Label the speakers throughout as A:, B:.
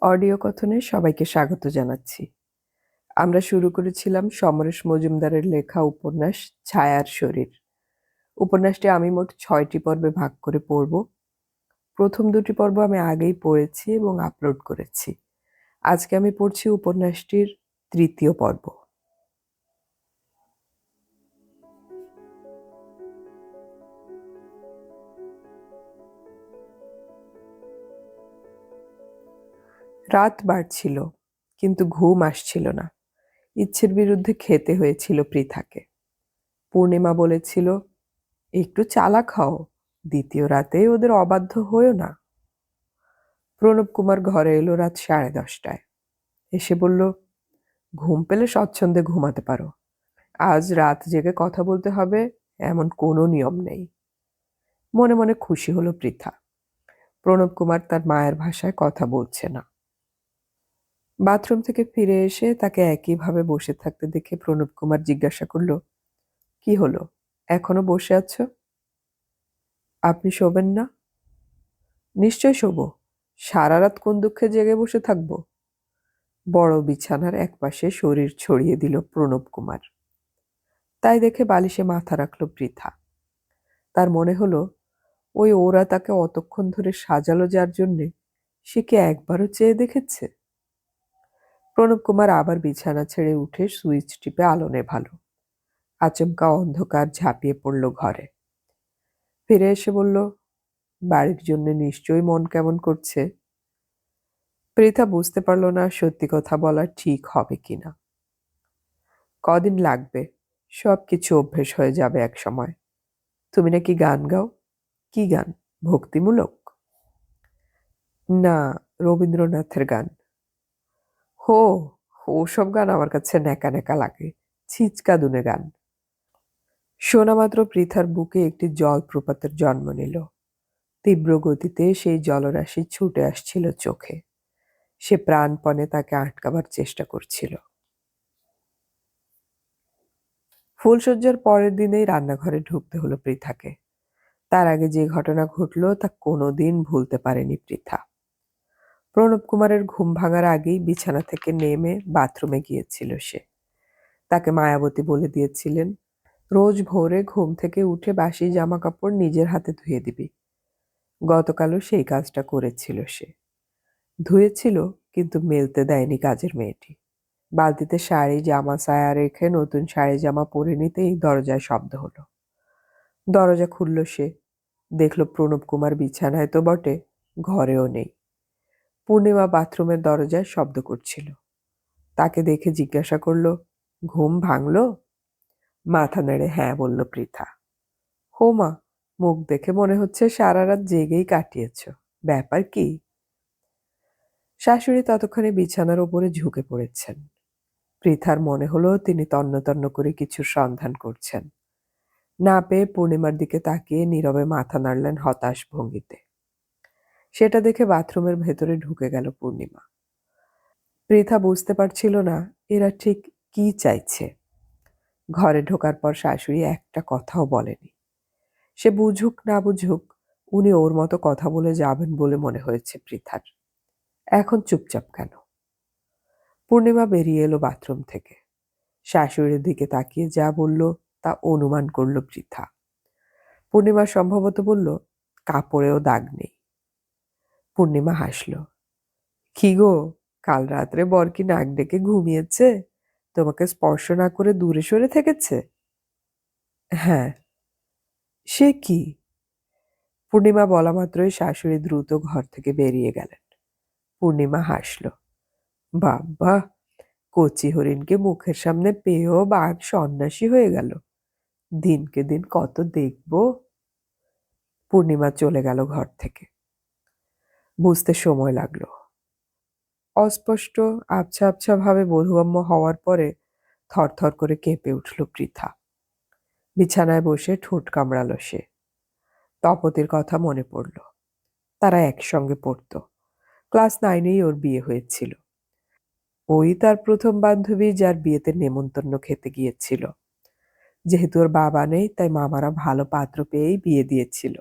A: Audio কথনে সবাইকে স্বাগত জানাচ্ছি। আমরা শুরু করেছিলাম সমরেশ মজুমদারের লেখা উপন্যাস ছায়ার শরীর। উপন্যাসটি আমি মোট ৬টি পর্বে ভাগ করে পড়ব। প্রথম ২টি পর্ব আমি আগেই পড়েছি এবং আপলোড করেছি। আজকে আমি পড়ছি উপন্যাসটির ৩য় পর্ব। রাত বাড়ছিল, কিন্তু ঘুম আসছিল না। ইচ্ছের বিরুদ্ধে খেতে হয়েছিল পৃথাকে। পূর্ণিমা বলেছিল, একটু চালাক হও, দ্বিতীয় রাতেই ওদের অবাধ্য হয়ো না। প্রণব কুমার ঘরে এলো রাত 10:30টায়। এসে বলল, ঘুম পেলে স্বচ্ছন্দে ঘুমাতে পারো। আজ রাত জেগে কথা বলতে হবে এমন কোনো নিয়ম নেই। মনে মনে খুশি হলো পৃথা। প্রণব কুমার তার মায়ের ভাষায় কথা বলছে না। বাথরুম থেকে ফিরে এসে তাকে একইভাবে বসে থাকতে দেখে প্রণব কুমার জিজ্ঞাসা করল, কি হলো, এখনো বসে আছো? আপনি শোবেন না? নিশ্চয় শোবো। সারা রাত কোন দুঃখে জেগে বসে থাকবো? বড় বিছানার একপাশে শরীর ছড়িয়ে দিল প্রণব কুমার। তাই দেখে বালিশে মাথা রাখল পৃথা। তার মনে হলো, ওরা তাকে অতক্ষণ ধরে সাজালো যার জন্যে সে কি একবারও চেয়ে দেখেছে? প্রণব কুমার আবার বিছানা ছেড়ে উঠে সুইচ টিপে আলো নেভালো। আচমকা অন্ধকার ঝাঁপিয়ে পড়ল ঘরে। ফিরে এসে বলল, বাড়ির জন্য নিশ্চয়ই মন কেমন করছে। পৃথা বুঝতে পারল না সত্যি কথা বলা ঠিক হবে কিনা। কদিন লাগবে, সবকিছু অভ্যেস হয়ে যাবে এক সময়। তুমি নাকি গান গাও? কি গান? ভক্তিমূলক? না, রবীন্দ্রনাথের গান। হো, ওসব গান আমার কাছে ন্যাকা ন্যাকা লাগে, ছিচকাদুনে গান। শোনা মাত্র পৃথার বুকে একটি জলপ্রপাতের জন্ম নিল। তীব্র গতিতে সেই জলরাশি ছুটে আসছিল চোখে। সে প্রাণপণে তাকে আটকাবার চেষ্টা করছিল। ফুলশয্যার পরের দিনেই রান্নাঘরে ঢুকতে হলো পৃথাকে। তার আগে যে ঘটনা ঘটল তা কোনোদিন ভুলতে পারেনি পৃথা। প্রণব কুমারের ঘুম ভাঙার আগেই বিছানা থেকে নেমে বাথরুমে গিয়েছিল সে। তাকে মায়াবতী বলে দিয়েছিলেন, রোজ ভোরে ঘুম থেকে উঠে বাসি জামা কাপড় নিজের হাতে ধুয়ে দিবি। গতকালও সেই কাজটা করেছিল সে। ধুয়েছিল, কিন্তু মেলতে দেয়নি কাজের মেয়েটি। বালতিতে শাড়ি জামা সায়া রেখে নতুন শাড়ি জামা পরে নিতেই দরজায় শব্দ হলো। দরজা খুলল সে। দেখল প্রণব কুমার বিছানায় তো বটে, ঘরেও নেই। পূর্ণিমা বাথরুমের দরজায় শব্দ করছিল। তাকে দেখে জিজ্ঞাসা করল, ঘুম ভাঙল? মাথা নেড়ে হ্যাঁ বলল পৃথা। হোমা, মুখ দেখে মনে হচ্ছে সারা রাত জেগেই কাটিয়েছ। ব্যাপার কি? শাশুড়ি ততক্ষণে বিছানার ওপরে ঝুঁকে পড়েছেন। পৃথার মনে হলো তিনি তন্ন তন্ন করে কিছুর সন্ধান করছেন। না পেয়ে পূর্ণিমার দিকে তাকিয়ে নীরবে মাথা নাড়লেন হতাশ ভঙ্গিতে। সেটা দেখে বাথরুমের ভেতরে ঢুকে গেল পূর্ণিমা। পৃথা বুঝতে পারছিল না এরা ঠিক কি চাইছে। ঘরে ঢোকার পর শাশুড়ি একটা কথাও বলেনি। সে বুঝুক না বুঝুক, উনি ওর মতো কথা বলে যাবেন বলে মনে হয়েছে পৃথার। এখন চুপচাপ কেন? পূর্ণিমা বেরিয়ে এলো বাথরুম থেকে। শাশুড়ির দিকে তাকিয়ে যা বলল তা অনুমান করল পৃথা। পূর্ণিমা সম্ভবত বলল, কাপড়েও দাগ নেই। পূর্ণিমা হাসল। কি গো, কাল রাত্রে বর কি নাক ডেকে ঘুমিয়েছে? তোমাকে স্পর্শ না করে দূরে সরে থেকেছে? হ্যাঁ। সে কি? পূর্ণিমা বলা মাত্রই শাশুড়ি দ্রুত ঘর থেকে বেরিয়ে গেলেন। পূর্ণিমা হাসল। বাবা, কচি হরিণকে মুখের সামনে পেয়েও বাঘ সন্ন্যাসী হয়ে গেল। দিনকে দিন কত দেখব। পূর্ণিমা চলে গেল ঘর থেকে। বুঝতে সময় লাগলো। অস্পষ্ট আবছা আবছা ভাবে বোধগম্য হওয়ার পরে থরথর করে কেঁপে উঠল পৃথা। বিছানায় বসে ঠোঁট কামড়াল সে। তপতির কথা মনে পড়ল। তারা একসঙ্গে পড়ত। ক্লাস 9-এই ওর বিয়ে হয়েছিল। ওই তার প্রথম বান্ধবী যার বিয়েতে নেমন্তন্ন খেতে গিয়েছিল। যেহেতু ওর বাবা নেই তাই মামারা ভালো পাত্র পেয়েই বিয়ে দিয়েছিল।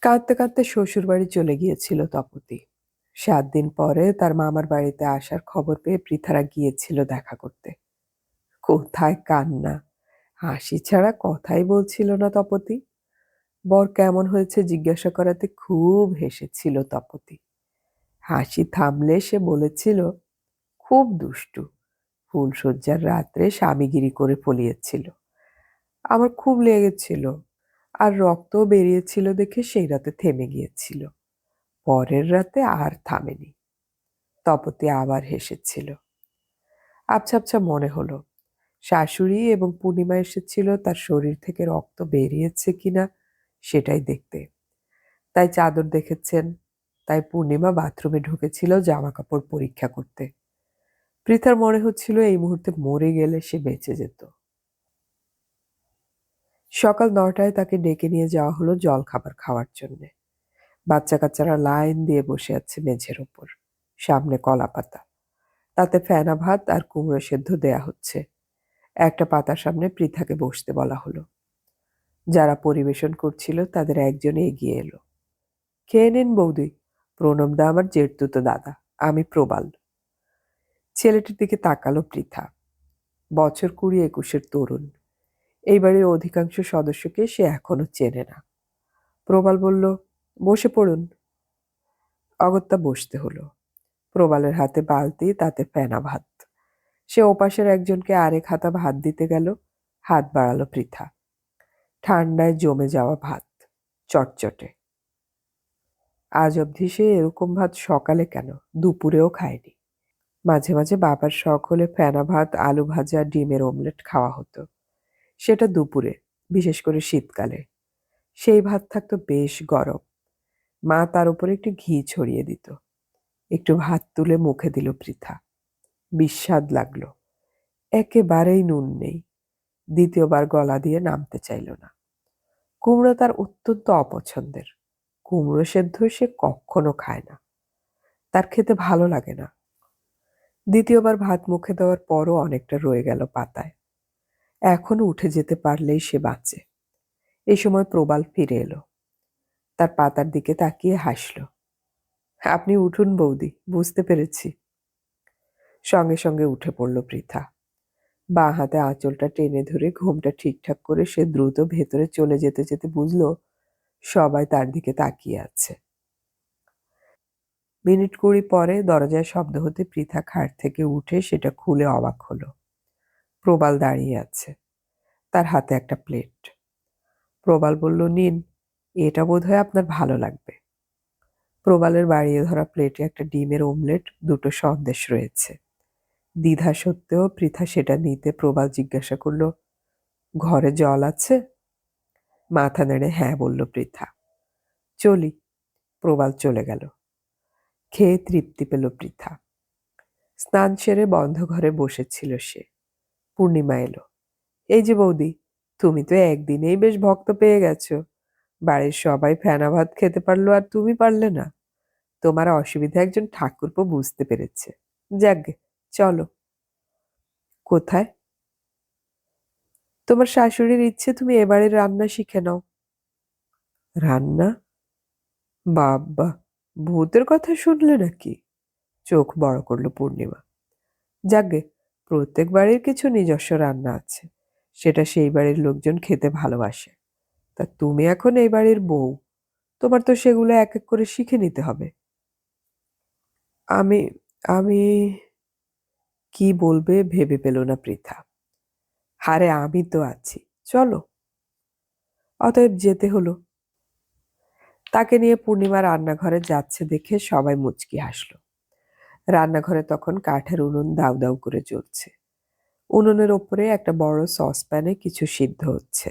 A: কাঁদতে কাঁদতে শ্বশুর বাড়ি চলে গিয়েছিল তপতি। 7 দিন পরে তার মামার বাড়িতে আসার খবর পেয়ে পৃথারা গিয়েছিল দেখা করতে। কোথায় কান্না, হাসি ছাড়া কথাই বলছিল না তপতি। বর কেমন হয়েছে জিজ্ঞাসা করাতে খুব হেসেছিল তপতি। হাসি থামলে সে বলেছিল, খুব দুষ্টু, ফুলশয্যার রাত্রে স্বামীগিরি করে ফলিয়েছিল। আমার খুব লেগেছিল, আর রক্তও বেরিয়েছিল দেখে সেই রাতে থেমে গিয়েছিল। পরের রাতে আর থামেনি। তপতি আবার হেসেছিল। আবছা আবছা মনে হলো শাশুড়ি এবং পূর্ণিমা এসেছিল তার শরীর থেকে রক্ত বেরিয়েছে কিনা সেটাই দেখতে। তাই চাদর দেখেছেন, তাই পূর্ণিমা বাথরুমে ঢুকেছিল জামা কাপড় পরীক্ষা করতে। পৃথার মনে হচ্ছিল এই মুহূর্তে মরে গেলে সে বেঁচে যেত। সকাল 9টায় তাকে ডেকে নিয়ে যাওয়া হলো জলখাবার খাওয়ার জন্যে। বাচ্চা কাচ্চারা লাইন দিয়ে বসে আছে মেঝের ওপর, সামনে কলা পাতা, তাতে ফেনা ভাত আর কুমড়ো সেদ্ধ দেয়া হচ্ছে। একটা পাতার সামনে পৃথাকে বসতে বলা হলো। যারা পরিবেশন করছিল তাদের একজন এগিয়ে এলো। খেয়ে নিন বৌদি, প্রণবদা আমার জেঠতুতো দাদা, আমি প্রবাল। ছেলেটির দিকে তাকালো পৃথা। বছর 20-21-এর তরুণ। এই বাড়ির অধিকাংশ সদস্যকে সে এখনো চেনে না। প্রবাল বলল, বসে পড়ুন। অগত্যা বসতে হলো। প্রবালের হাতে বালতি, তাতে ফেনা ভাত। সে ওপাশের একজনকে আরেক হাতা ভাত দিতে গেল। হাত বাড়ালো পৃথা। ঠান্ডায় জমে যাওয়া ভাত, চটচটে। আজ অবধি সে এরকম ভাত সকালে কেন, দুপুরেও খায়নি। মাঝে মাঝে বাবার শখ হলে ফেনা ভাত, আলু ভাজা, ডিমের অমলেট খাওয়া হতো। সেটা দুপুরে, বিশেষ করে শীতকালে। সেই ভাত থাকতো বেশ গরম। মা তার উপরে একটু ঘি ছড়িয়ে দিত। একটু ভাত তুলে মুখে দিল পৃথা। বিস্বাদ লাগলো। একেবারেই নুন নেই। দ্বিতীয়বার গলা দিয়ে নামতে চাইল না। কুমড়ো তার অত্যন্ত অপছন্দের। কুমড়ো সেদ্ধ সে কখনো খায় না, তার খেতে ভালো লাগে না। দ্বিতীয়বার ভাত মুখে দেওয়ার পরও অনেকটা রয়ে গেল পাতায়। এখনো উঠে যেতে পারলেই সে বাঁচে। এই সময় প্রবাল ফিরে এলো। তার পাতার দিকে তাকিয়ে হাসল। আপনি উঠুন বৌদি, বুঝতে পেরেছি। সঙ্গে সঙ্গে উঠে পড়ল পৃথা। বাঁ হাতে আঁচলটা টেনে ধরে ঘুমটা ঠিকঠাক করে সে দ্রুত ভেতরে চলে যেতে যেতে বুঝল সবাই তার দিকে তাকিয়ে আছে। মিনিট 20 পরে দরজায় শব্দ হতে পৃথা খাট থেকে উঠে সেটা খুলে অবাক হলো। প্রবাল দাঁড়িয়ে আছে, তার হাতে একটা প্লেট। প্রবাল বলল, নিন, এটা বোধহয় আপনার ভালো লাগবে। প্রবালের বাড়িয়ে ধরা প্লেটে একটা ডিমের অমলেট, দুটো সন্দেশ রয়েছে। দ্বিধা সত্ত্বেও পৃথা সেটা নিতে প্রবাল জিজ্ঞাসা করল, ঘরে জল আছে? মাথা নেড়ে হ্যাঁ বলল পৃথা। চলি। প্রবাল চলে গেল। খেয়ে তৃপ্তি পেল পৃথা। স্নান সেরে বন্ধ ঘরে বসেছিল সে। পূর্ণিমা এলো। এই যে বৌদি, তুমি তো একদিনেই বেশ ভক্ত পেয়ে গেছো। বাড়ির সবাই ফেনা ভাত খেতে পারলো আর তুমি পারলে না। তোমার অসুবিধা একজন ঠাকুরপো বুঝতে পেরেছে। যাকগে, চলো। কোথায়? তোমার শাশুড়ির ইচ্ছে তুমি এবারে রান্না শিখে নাও। রান্না? বাবা, ভূতের কথা শুনলে নাকি? চোখ বড় করলো পূর্ণিমা। যাকগে, প্রত্যেক বাড়ির কিছু নিজস্ব রান্না আছে, সেটা সেই বাড়ির লোকজন খেতে ভালোবাসে। তা তুমি এখন এই বাড়ির বউ, তোমার তো সেগুলো এক এক করে শিখে নিতে হবে। আমি আমি কি বলবে ভেবে পেল না পৃথা। হারে, আমি তো আছি, চলো। অতএব যেতে হলো। তাকে নিয়ে পূর্ণিমা রান্নাঘরে যাচ্ছে দেখে সবাই মুচকি হাসলো। রান্নাঘরে তখন কাঠের উনুন দাউ দাউ করে জ্বলছে। উনুনের ওপরে একটা বড় সসপ্যানে কিছু সিদ্ধ হচ্ছে।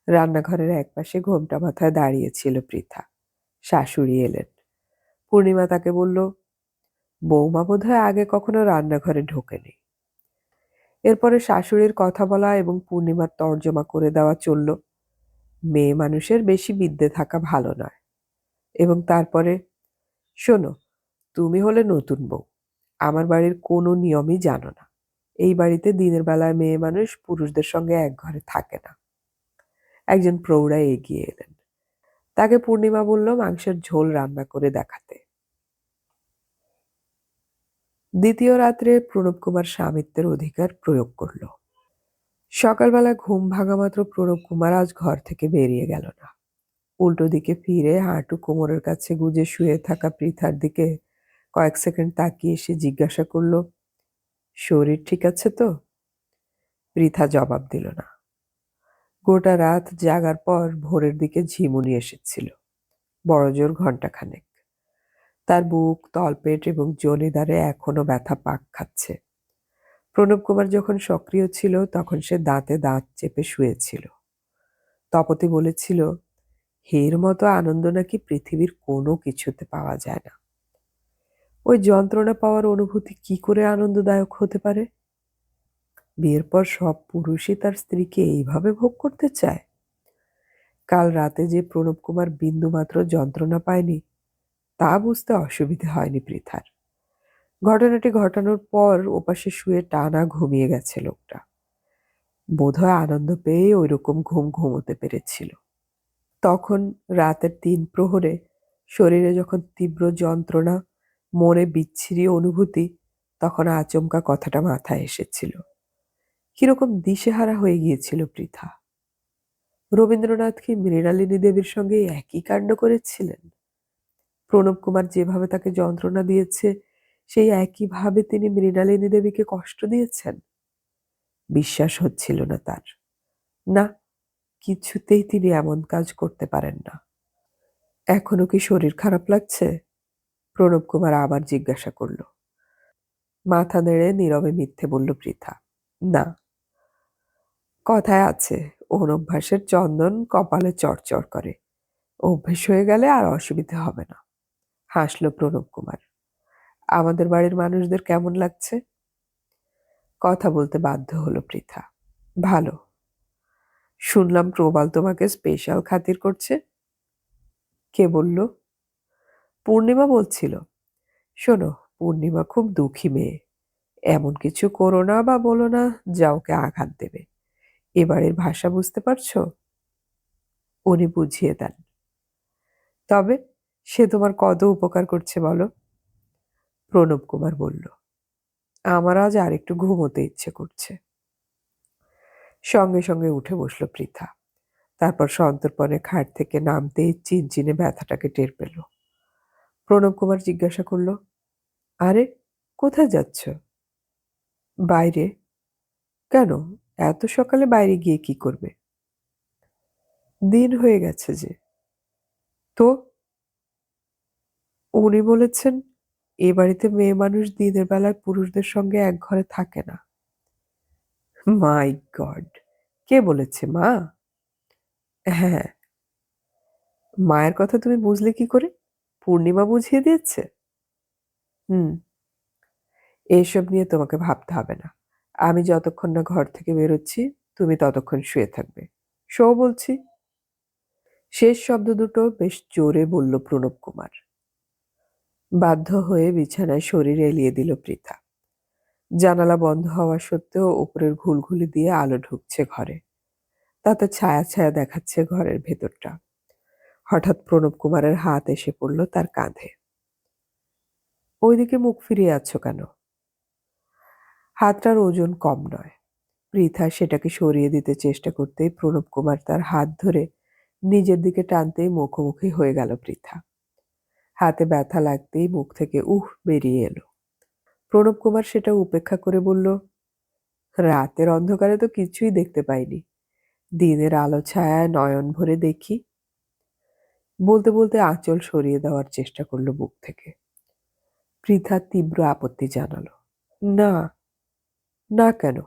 A: রান্নাঘরের একপাশে ঘোমটা মাথায় দাঁড়িয়েছিল পৃথা। শাশুড়ি এলেন। পূর্ণিমা তাকে বলল, বৌমা বোধহয় আগে কখনো রান্নাঘরে ঢোকেনি। এরপরে শাশুড়ির কথা বলা এবং পূর্ণিমার তর্জমা করে দেওয়া চলল। মেয়ে মানুষের বেশি বিদ্যে থাকা ভালো নয়। এবং তারপরে, শোনো, তুমি হলে নতুন বউ, আমার বাড়ির কোনো নিয়মই জানো না। এই বাড়িতে দিনের বেলায় মেয়ে মানুষ পুরুষদের সঙ্গে এক ঘরে থাকে না। একজন প্রৌঢ়া এগিয়ে এলেন। তাকে পূর্ণিমা বলল মাংসের ঝোল রান্না করে দেখাতে। দ্বিতীয় রাত্রে প্রণব কুমার স্বামিত্বের অধিকার প্রয়োগ করল। সকালবেলা ঘুম ভাঙা মাত্র প্রণব কুমার আজ ঘর থেকে বেরিয়ে গেল না। উল্টো দিকে ফিরে হাঁটু কোমরের কাছে গুজে শুয়ে থাকা পৃথার দিকে কয়েক সেকেন্ড তাকিয়ে সে জিজ্ঞাসা করল, শরীর ঠিক আছে তো? পৃথা জবাব দিল না। গোটা রাত জাগার পর ভোরের দিকে ঝিমুনি এসেছিল, বড়জোর ঘণ্টাখানেক। তার বুক, তলপেট এবং জনিদারে এখনো ব্যথা পাক খাচ্ছে। প্রণব কুমার যখন সক্রিয় ছিল তখন সে দাঁতে দাঁত চেপে শুয়েছিল। তপতি বলেছিল, এর মতো আনন্দ নাকি পৃথিবীর কোনো কিছুতে পাওয়া যায় না। ওই যন্ত্রণা পাওয়ার অনুভূতি কি করে আনন্দদায়ক হতে পারে? বিয়ের পর সব পুরুষই তার স্ত্রীকে এইভাবে ভোগ করতে চায়। কাল রাতে যে প্রণব কুমার বিন্দুমাত্র যন্ত্রণা পায়নি তা বুঝতে অসুবিধে হয়নি পৃথার। ঘটনাটি ঘটানোর পর ওপাশে শুয়ে টানা ঘুমিয়ে গেছে লোকটা। বোধহয় আনন্দ পেয়ে ওইরকম ঘুম ঘুমোতে পেরেছিল। তখন রাতের ৩ প্রহরে শরীরে যখন তীব্র যন্ত্রণা, মনে বিচ্ছিরি অনুভূতি, তখন আচমকা কথাটা মাথায় এসেছিল। কিরকম দিশেহারা হয়ে গিয়েছিল পৃথা। রবীন্দ্রনাথ কি মৃণালিনী দেবীর সঙ্গে একই কাণ্ড করেছিলেন? প্রণব কুমার যেভাবে তাকে যন্ত্রণা দিয়েছে সেই একইভাবে তিনি মৃণালিনী দেবীকে কষ্ট দিয়েছেন? বিশ্বাস হচ্ছিল না তার। না, কিছুতেই তিনি এমন কাজ করতে পারেন না। এখনো কি শরীর খারাপ লাগছে? প্রণব কুমার আবার জিজ্ঞাসা করল। মাথা নেড়ে নীরবে মিথ্যে বলল পৃথা। না। কথায় আছে, অনভ্যাসের চন্দন কপালে চড়চড় করে। অভ্যেস হয়ে গেলে আর অসুবিধা হবে না। হাসল প্রণব কুমার। আমাদের বাড়ির মানুষদের কেমন লাগছে? কথা বলতে বাধ্য হলো পৃথা। ভালো। শুনলাম প্রবাল তোমাকে স্পেশাল খাতির করছে। কে বলল? পূর্ণিমা বলছিল। শোনো, পূর্ণিমা খুব দুঃখী মেয়ে। এমন কিছু করো না বা বলো না যা ওকে আঘাত দেবে। এবারের ভাষা বুঝতে পারছো? উনি বুঝিয়ে দেন। তবে সে তোমার কত উপকার করছে বলো? প্রণব কুমার বলল। আমার আজ আর একটু ঘুমোতে ইচ্ছে করছে। সঙ্গে সঙ্গে উঠে বসল পৃথা। তারপর সন্তর্পণে খাট থেকে নামতেই চিনচিনে ব্যথাটাকে টের পেল। প্রণব কুমার জিজ্ঞাসা করল, আরে কোথায় যাচ্ছ? বাইরে। কেন? এত সকালে বাইরে গিয়ে কি করবে? দিন হয়ে গেছে যে। তো? উনি বলেছেন এ বাড়িতে মেয়ে মানুষ দিনের বেলায় পুরুষদের সঙ্গে এক ঘরে থাকে না। মাই গড! কে বলেছে, মা? হ্যাঁ। মায়ের কথা তুমি বুঝলে কি করে? পূর্ণিমা বুঝিয়ে দিয়েছে? হুম। এইসব নিয়ে তোমাকে ভাবতে হবে না। আমি যতক্ষণ না ঘর থেকে বেরোচ্ছি তুমি ততক্ষণ শুয়ে থাকবে। শো বলছি। শেষ শব্দ দুটো বেশ জোরে বলল প্রণব কুমার। বাধ্য হয়ে বিছানায় শরীর এলিয়ে দিল পৃথা। জানালা বন্ধ হওয়া সত্ত্বেও উপরের ঘুলঘুলি দিয়ে আলো ঢুকছে ঘরে। তাতে ছায়া ছায়া দেখাচ্ছে ঘরের ভেতরটা। হঠাৎ প্রণব কুমারের হাত এসে পড়ল তার কাঁধে। ওইদিকে মুখ ফিরিয়ে আছো কেন? হাতটার ওজন কম নয়। পৃথা সেটাকে সরিয়ে দিতে চেষ্টা করতেই প্রণব কুমার তার হাত ধরে নিজের দিকে টানতেই মুখোমুখি হয়ে গেল পৃথা। হাতে ব্যথা লাগতেই মুখ থেকে উহ বেরিয়ে এলো। প্রণব কুমার সেটা উপেক্ষা করে বলল, রাতের অন্ধকারে তো কিছুই দেখতে পাইনি। দিনের আলো ছায়ায় নয়ন ভরে দেখি। বলতে বলতে আঁচল সরিয়ে দেওয়ার চেষ্টা করলো বুক থেকে। পৃথা তীব্র আপত্তি জানালো। না। না কেন?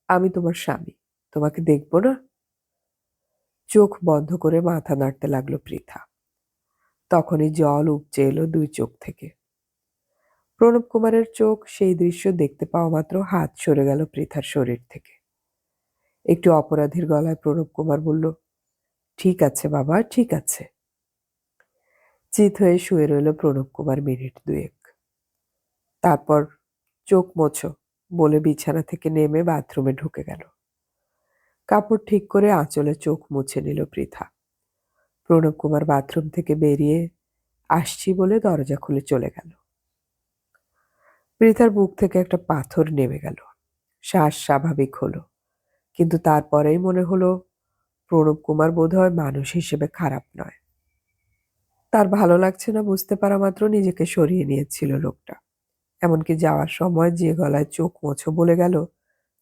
A: আমি তোমার স্বামী, তোমাকে দেখবো না? চোখ বন্ধ করে মাথা নাড়তে লাগলো পৃথা। তখনই জল উপচে এলো ২ চোখ থেকে। প্রণব কুমারের চোখ সেই দৃশ্য দেখতে পাওয়া মাত্র হাত সরে গেল পৃথার শরীর থেকে। একটু অপরাধীর গলায় প্রণব কুমার বলল, ঠিক আছে বাবা, ঠিক আছে। চিত হয়ে শুয়ে রইল প্রণব কুমার মিনিট ২ তারপর চোখ মোছো বলে বিছানা থেকে নেমে বাথরুমে ঢুকে গেল। কাপড় ঠিক করে আঁচলে চোখ মুছে নিল পৃথা। প্রণব কুমার বাথরুম থেকে বেরিয়ে আসছি বলে দরজা খুলে চলে গেল। পৃথার বুক থেকে একটা পাথর নেমে গেল। শ্বাস স্বাভাবিক হলো, কিন্তু তারপরেই মনে হলো প্রণব কুমার বোধহয় মানুষ হিসেবে খারাপ নয়। তার ভালো লাগছে না বুঝতে পারা মাত্র নিজেকে সরিয়ে নিয়েছিল লোকটা। এমনকি যাওয়ার সময় যে গলায় চোখ মোছো বলে গেল,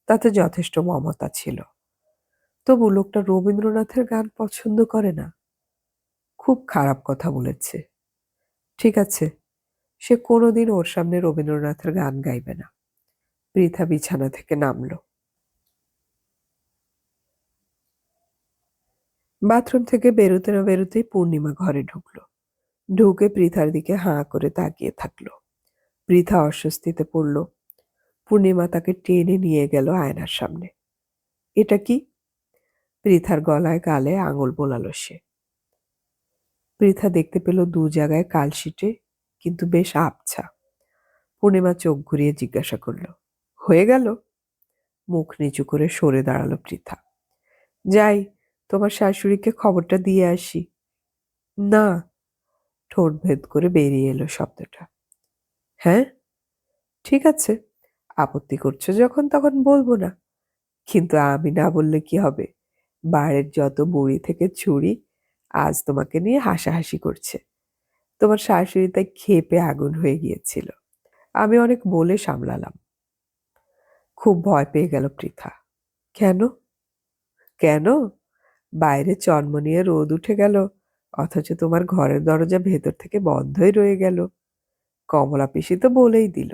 A: তাতে যথেষ্ট মমতা ছিল। তবু লোকটা রবীন্দ্রনাথের গান পছন্দ করে না। খুব খারাপ কথা বলেছে। ঠিক আছে, সে কোনোদিন ওর সামনে রবীন্দ্রনাথের গান গাইবে না। পৃথা বিছানা থেকে নামলো। বাথরুম থেকে বেরোতে না বেরোতেই পূর্ণিমা ঘরে ঢুকলো। ঢুকে পৃথার দিকে হাঁ করে তাকিয়ে থাকলো। পৃথা অস্বস্তিতে পড়ল। পূর্ণিমা তাকে টেনে নিয়ে গেল আয়নার সামনে। এটা কি? পৃথার গলায় গালে আঙুল বোলালো সে। পৃথা দেখতে পেল দু জায়গায় কালশিটে, কিন্তু বেশ আবছা। পূর্ণিমা চোখ ঘুরিয়ে জিজ্ঞাসা করল, হয়ে গেল? মুখ নিচু করে সরে দাঁড়ালো পৃথা। যাই, তোমার শাশুড়িকে খবরটা দিয়ে আসি। না, ঠোঁট ভেদ করে বেরিয়ে এলো শব্দটা। হ্যাঁ, ঠিক আছে, আপত্তি করছো যখন তখন বলবো না। কিন্তু আমি না বললে কি হবে? বাইরের যত বুড়ি থেকে ছুরি আজ তোমাকে নিয়ে হাসাহাসি করছে। তোমার শাশুড়ি তাই ক্ষেপে আগুন হয়ে গিয়েছিল। আমি অনেক বলে সামলালাম। খুব ভয় পেয়ে গেল পৃথা। কেন? কেন? বাইরে চনমনিয়ে রোদ উঠে গেল, অথচ তোমার ঘরের দরজা ভেতর থেকে বন্ধই রয়ে গেল। কমলা পিসি তো বলেই দিল,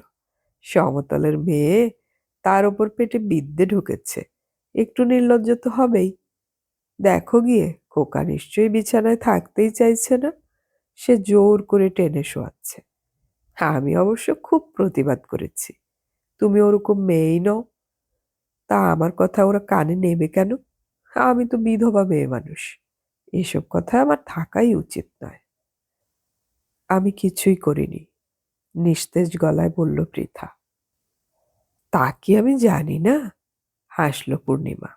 A: সমতলের মেয়ে, তার ওপর পেটে বিদ্যে ঢুকেছে, একটু নির্লজ্জ তো হবেই। দেখো গিয়ে, খোকা নিশ্চয়ই বিছানায় থাকতেই চাইছে না, সে জোর করে টেনে শোয়াচ্ছে। আমি অবশ্য খুব প্রতিবাদ করেছি, তুমি ওরকম মেয়েই নও। তা আমার কথা ওরা কানে নেবে কেন? আমি তো বিধবা মেয়ে মানুষ, এসব কথা আমার থাকাই উচিত নয়। আমি কিছুই করিনি, নিস্তেজ গলায় বলল পৃথা। তা কি আমি জানি না? হাসল পূর্ণিমা।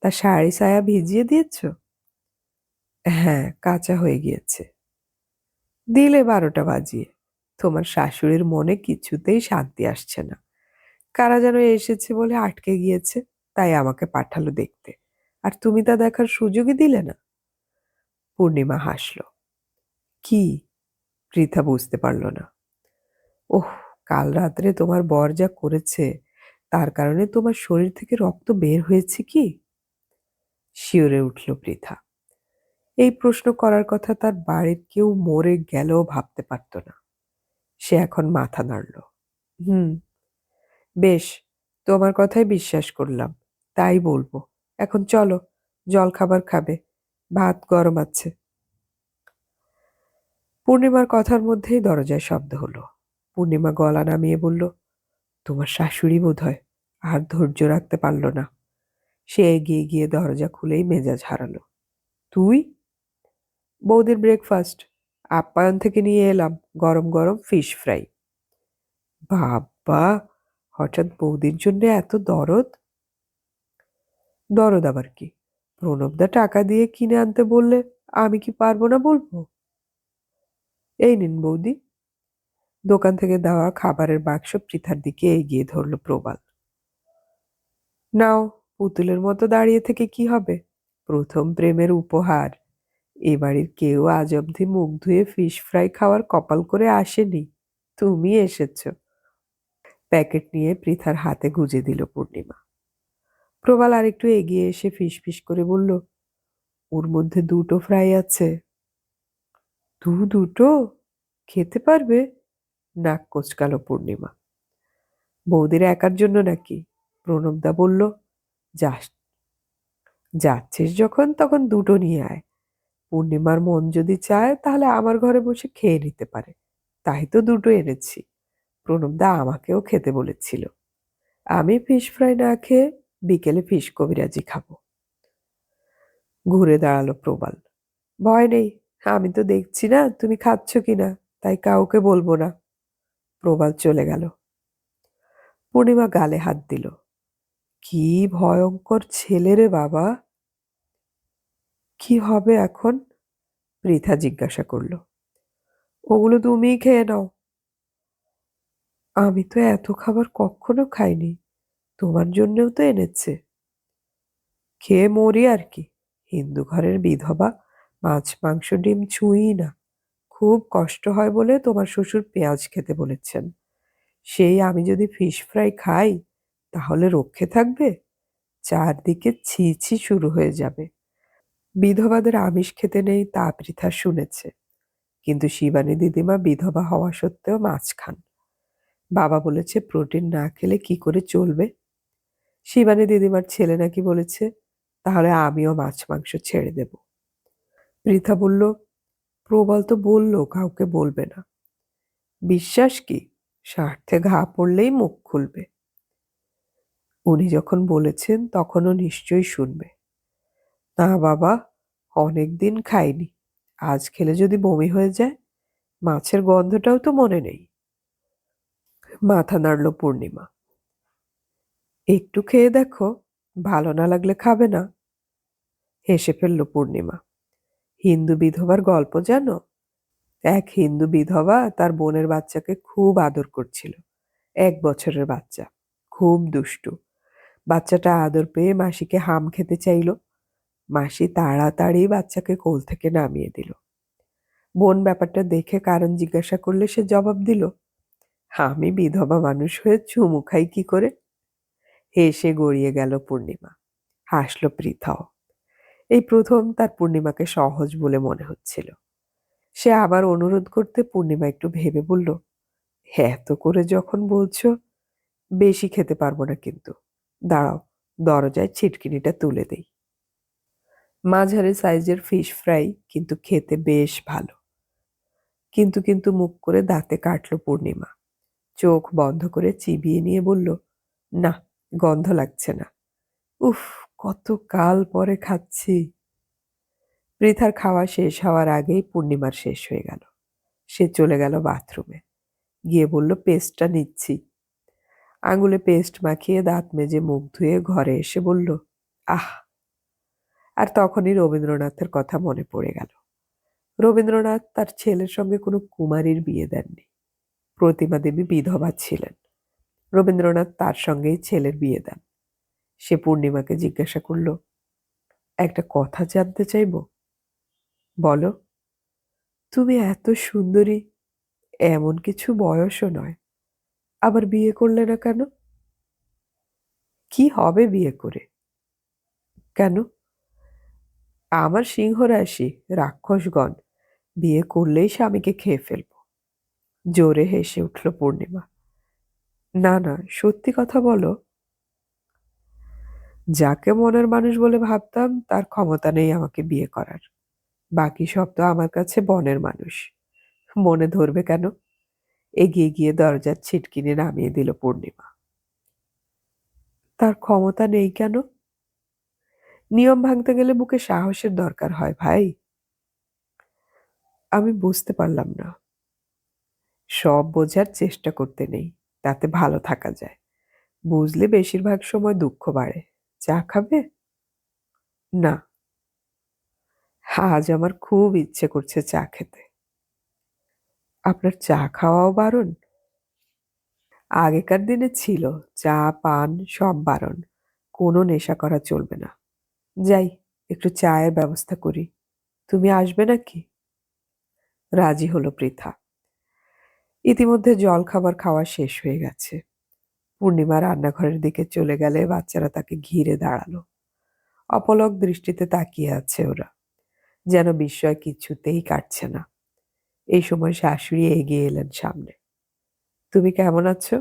A: তা শাড়ি সায়া ভিজিয়ে দিয়েছ? হ্যাঁ, কাঁচা হয়ে গিয়েছে। দিলে 12টা বাজিয়ে। তোমার শাশুড়ির মনে কিছুতেই শান্তি আসছে না। কারা যেন এসেছে বলে আটকে গিয়েছে, তাই আমাকে পাঠালো দেখতে। আর তুমি তা দেখার সুযোগই দিলে না। পূর্ণিমা হাসল। কি? পৃথা বুঝতে পারল না। ওহ, কাল রাত্রে তোমার বর যা করেছে, তার কারণে তোমার শরীর থেকে রক্ত বের হয়েছে কি? শিউরে উঠল পৃথা। এই প্রশ্ন করার কথা তার বাড়ির কেউ মরে গেলেও ভাবতে পারত না। সে এখন মাথা নাড়ল। হুম, বেশ, তোমার কথাই বিশ্বাস করলাম, তাই বলবো। এখন চলো, জল খাবার খাবে, ভাত গরম আছে। পূর্ণিমার কথার মধ্যেই দরজায় শব্দ হলো। পূর্ণিমা গলা নামিয়ে বলল, তোমার শাশুড়ি বোধহয় আর ধৈর্য রাখতে পারল না। সে এগিয়ে গিয়ে দরজা খুলেই মেজাজ হারালো। তুই? বৌদির ব্রেকফাস্ট, আপ্যায়ন থেকে নিয়ে এলাম, গরম গরম ফিশ ফ্রাই। বাবা, হঠাৎ বৌদির জন্য এত দরদ? দরদ আবার কি? প্রণবদা টাকা দিয়ে কিনে আনতে বললে আমি কি পারবো না বলবো? এই নিন বৌদি। দোকান থেকে দেওয়া খাবারের বাক্স পৃথার দিকে এগিয়ে ধরল প্রবাল। নাও, পুতুলের মতো দাঁড়িয়ে থেকে কি হবে? প্রথম প্রেমের উপহার। এ বাড়ির কেউ আজ অবধি মুখ ধুয়ে ফিশ ফ্রাই খাওয়ার কপাল করে আসেনি, তুমি এসেছ। প্যাকেট নিয়ে পৃথার হাতে গুজে দিল পূর্ণিমা। প্রবাল আরেকটু এগিয়ে এসে ফিস ফিস করে বলল, ওর মধ্যে 2টো ফ্রাই আছে। দুটো? খেতে পারবে? নাক কোচকালো পূর্ণিমা। বৌদির একার জন্য নাকি? প্রণবদা বলল, যাস, যাচ্ছিস যখন তখন 2টো নিয়ে আয়। পূর্ণিমার মন যদি চায় তাহলে আমার ঘরে বসে খেয়ে নিতে পারে, তাই তো 2টো এনেছি। প্রণবদা আমাকেও খেতে বলেছিল। আমি ফিশ ফ্রাই না খেয়ে বিকেলে ফিশ কবিরাজি খাবো। ঘুরে দাঁড়ালো প্রবাল। ভয় নেই, আমি তো দেখছি না তুমি খাচ্ছ কিনা, তাই কাউকে বলবো না। প্রবাল চলে গেল। পূর্ণিমা গালে হাত দিল। কি ভয়ঙ্কর ছেলে রে বাবা! কি হবে এখন? পৃথা জিজ্ঞাসা করল। ওগুলো তুমিই খেয়ে নাও। আমি তো এত খাবার কখনো খাইনি, তোমার জন্যেও তো এনেছে। খেয়ে মরি আর কি। হিন্দু ঘরের বিধবা মাছ মাংস ডিম ছুঁই না। খুব কষ্ট হয় বলে তোমার শ্বশুর পেঁয়াজ খেতে বলেছেন। সেই আমি যদি ফিশ ফ্রাই খাই তাহলে রক্ষে থাকবে? চারদিকে ছি ছি শুরু হয়ে যাবে। বিধবাদের আমিষ খেতে নেই তা পৃথা শুনেছে, কিন্তু শিবানী দিদিমা বিধবা হওয়া সত্ত্বেও মাছ খান। বাবা বলেছে প্রোটিন না খেলে কি করে চলবে। শিবানী দিদিমার ছেলে নাকি বলেছে তাহলে আমিও মাছ মাংস ছেড়ে দেব। পৃথা বলল, প্রবল তো বলল কাউকে বলবে না। বিশ্বাস কি? স্বার্থে ঘা পড়লেই মুখ খুলবে। উনি যখন বলেছেন তখনও নিশ্চয়ই শুনবে। না বাবা, অনেক দিন খাইনি, আজ খেলে যদি বমি হয়ে যায়। মাছের গন্ধটাও তো মনে নেই। মাথা নাড়ল পূর্ণিমা। একটু খেয়ে দেখো, ভালো না লাগলে খাবে না। হেসে ফেলল পূর্ণিমা। হিন্দু বিধবার গল্প জানো? এক হিন্দু বিধবা তার বোনের বাচ্চাকে খুব আদর করছিল। 1 বছরের বাচ্চা, খুব দুষ্টু। বাচ্চাটা আদর পেয়ে মাসিকে হাম খেতে চাইল। মাসি তাড়াতাড়ি বাচ্চাকে কোল থেকে নামিয়ে দিল। বোন ব্যাপারটা দেখে কারণ জিজ্ঞাসা করলে সে জবাব দিল, আমি বিধবা মানুষ হয়ে চুমু খাই কি করে। হেসে গড়িয়ে গেল পূর্ণিমা। হাসল পৃথাও। এই প্রথম তার পূর্ণিমাকে সহজ বলে মনে হচ্ছিল। সে আবার অনুরোধ করতে পূর্ণিমা একটু ভেবে বলল, এত করে যখন বলছো, বেশি খেতে পারবো না কিন্তু। দাঁড়াও, দরজায় ছিটকিনিটা তুলে দেই। মাঝারি সাইজের ফিশ ফ্রাই, কিন্তু খেতে বেশ ভালো। কিন্তু কিন্তু মুখ করে দাঁতে কাটল পূর্ণিমা। চোখ বন্ধ করে চিবিয়ে নিয়ে বলল, না, গন্ধ লাগছে না। উফ, কত কাল পরে খাচ্ছি। পৃথার খাওয়া শেষ হওয়ার আগেই পূর্ণিমার শেষ হয়ে গেল। সে চলে গেল বাথরুমে। গিয়ে বলল, পেস্টটা নিচ্ছি। আঙুলে পেস্ট মাখিয়ে দাঁত মেজে মুখ ধুয়ে ঘরে এসে বলল, আহ। আর তখনই রবীন্দ্রনাথের কথা মনে পড়ে গেল। রবীন্দ্রনাথ তার ছেলের সঙ্গে কোনো কুমারীর বিয়ে দেননি। প্রতিমা দেবী বিধবা ছিলেন। রবীন্দ্রনাথ তার সঙ্গেই ছেলের বিয়ে দেন। সে পূর্ণিমাকে জিজ্ঞাসা করল, একটা কথা জানতে চাইব? বলো। তুমি এত সুন্দরী, এমন কিছু বয়সও নয়, আবার বিয়ে করলে না কেন? কি হবে বিয়ে করে? কেন? আমার সিংহ রাশি, রাক্ষসগণ, বিয়ে করলেই স্বামীকে খেয়ে ফেলব। জোরে হেসে উঠল পূর্ণিমা। না না, সত্যি কথা বলো। যাকে মনের মানুষ বলে ভাবতাম তার ক্ষমতা নেই আমাকে বিয়ে করার। বাকি সব তো আমার কাছে বনের মানুষ। মনে ধরবে কেন? এগিয়ে গিয়ে দরজার ছিটকিনি নামিয়ে দিল পূর্ণিমা। তার ক্ষমতা নেই কেন? নিয়ম ভাঙতে গেলে বুকে সাহসের দরকার হয় ভাই। আমি বুঝতে পারলাম না। সব বোঝার চেষ্টা করতে নেই, তাতে ভালো থাকা যায়। বুঝলে বেশিরভাগ সময় দুঃখ বাড়ে। চা খাবে? না, আজ আমার খুব ইচ্ছে করছে চা খেতে। আপনার চা খাওয়াও বারণ? আগেকার দিনে ছিল, চা পান সব বারণ। কোনো নেশা করা চলবে না। যাই, একটু চায়ের ব্যবস্থা করি। তুমি আসবে নাকি? রাজি হলো পৃথা। ইতিমধ্যে জলখাবার খাওয়া শেষ হয়ে গেছে। পূর্ণিমা রান্নাঘরের দিকে চলে গেলে বাচ্চারা তাকে ঘিরে দাঁড়ালো। অপলক দৃষ্টিতে তাকিয়ে আছে ওরা, যেন বিস্ময় কিছুতেই কাটছে না। এই সময় শাশুড়ি এগিয়ে এলেন সামনে। তুমি কেমন আছো?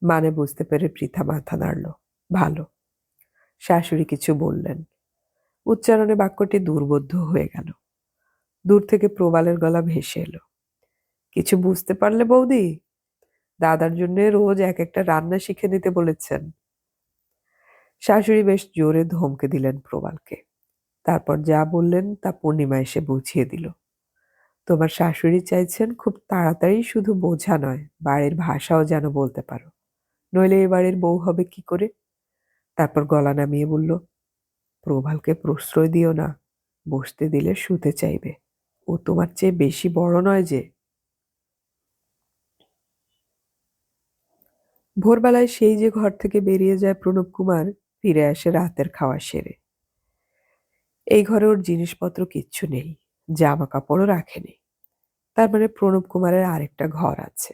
A: মানে বুঝতে পেরে পৃথা মাথা নাড়ল। ভালো। শাশুড়ি কিছু বললেন। উচ্চারণে বাক্যটি দুর্বোধ্য হয়ে গেল। দূর থেকে প্রবালের গলা ভেসে এলো, কিছু বুঝতে পারলে বৌদি? দাদার জন্য রোজ এক একটা রান্না শিখে নিতে বলেছেন। শাশুড়ি বেশ জোরে ধমকে দিলেন প্রবালকে। তারপর যা বললেন তা পূর্ণিমা এসে বুঝিয়ে দিল। তোমার শাশুড়ি চাইছেন খুব তাড়াতাড়ি শুধু বোঝা নয়, বাড়ির ভাষাও যেন বলতে পারো, নইলে এ বাড়ির বউ হবে কি করে। তারপর গলা নামিয়ে বলল, প্রবালকে প্রশ্রয় দিও না, বসতে দিলে শুতে চাইবে। ও তোমার চেয়ে বেশি বড় নয় যে। ভোরবেলায় সেই যে ঘর থেকে বেরিয়ে যায় প্রণব কুমার, ফিরে আসে রাতের খাওয়া সেরে। এই ঘরে ওর জিনিসপত্র কিচ্ছু নেই, জামা কাপড়ও রাখেনি। তার মানে প্রণব কুমারের আরেকটা ঘর আছে।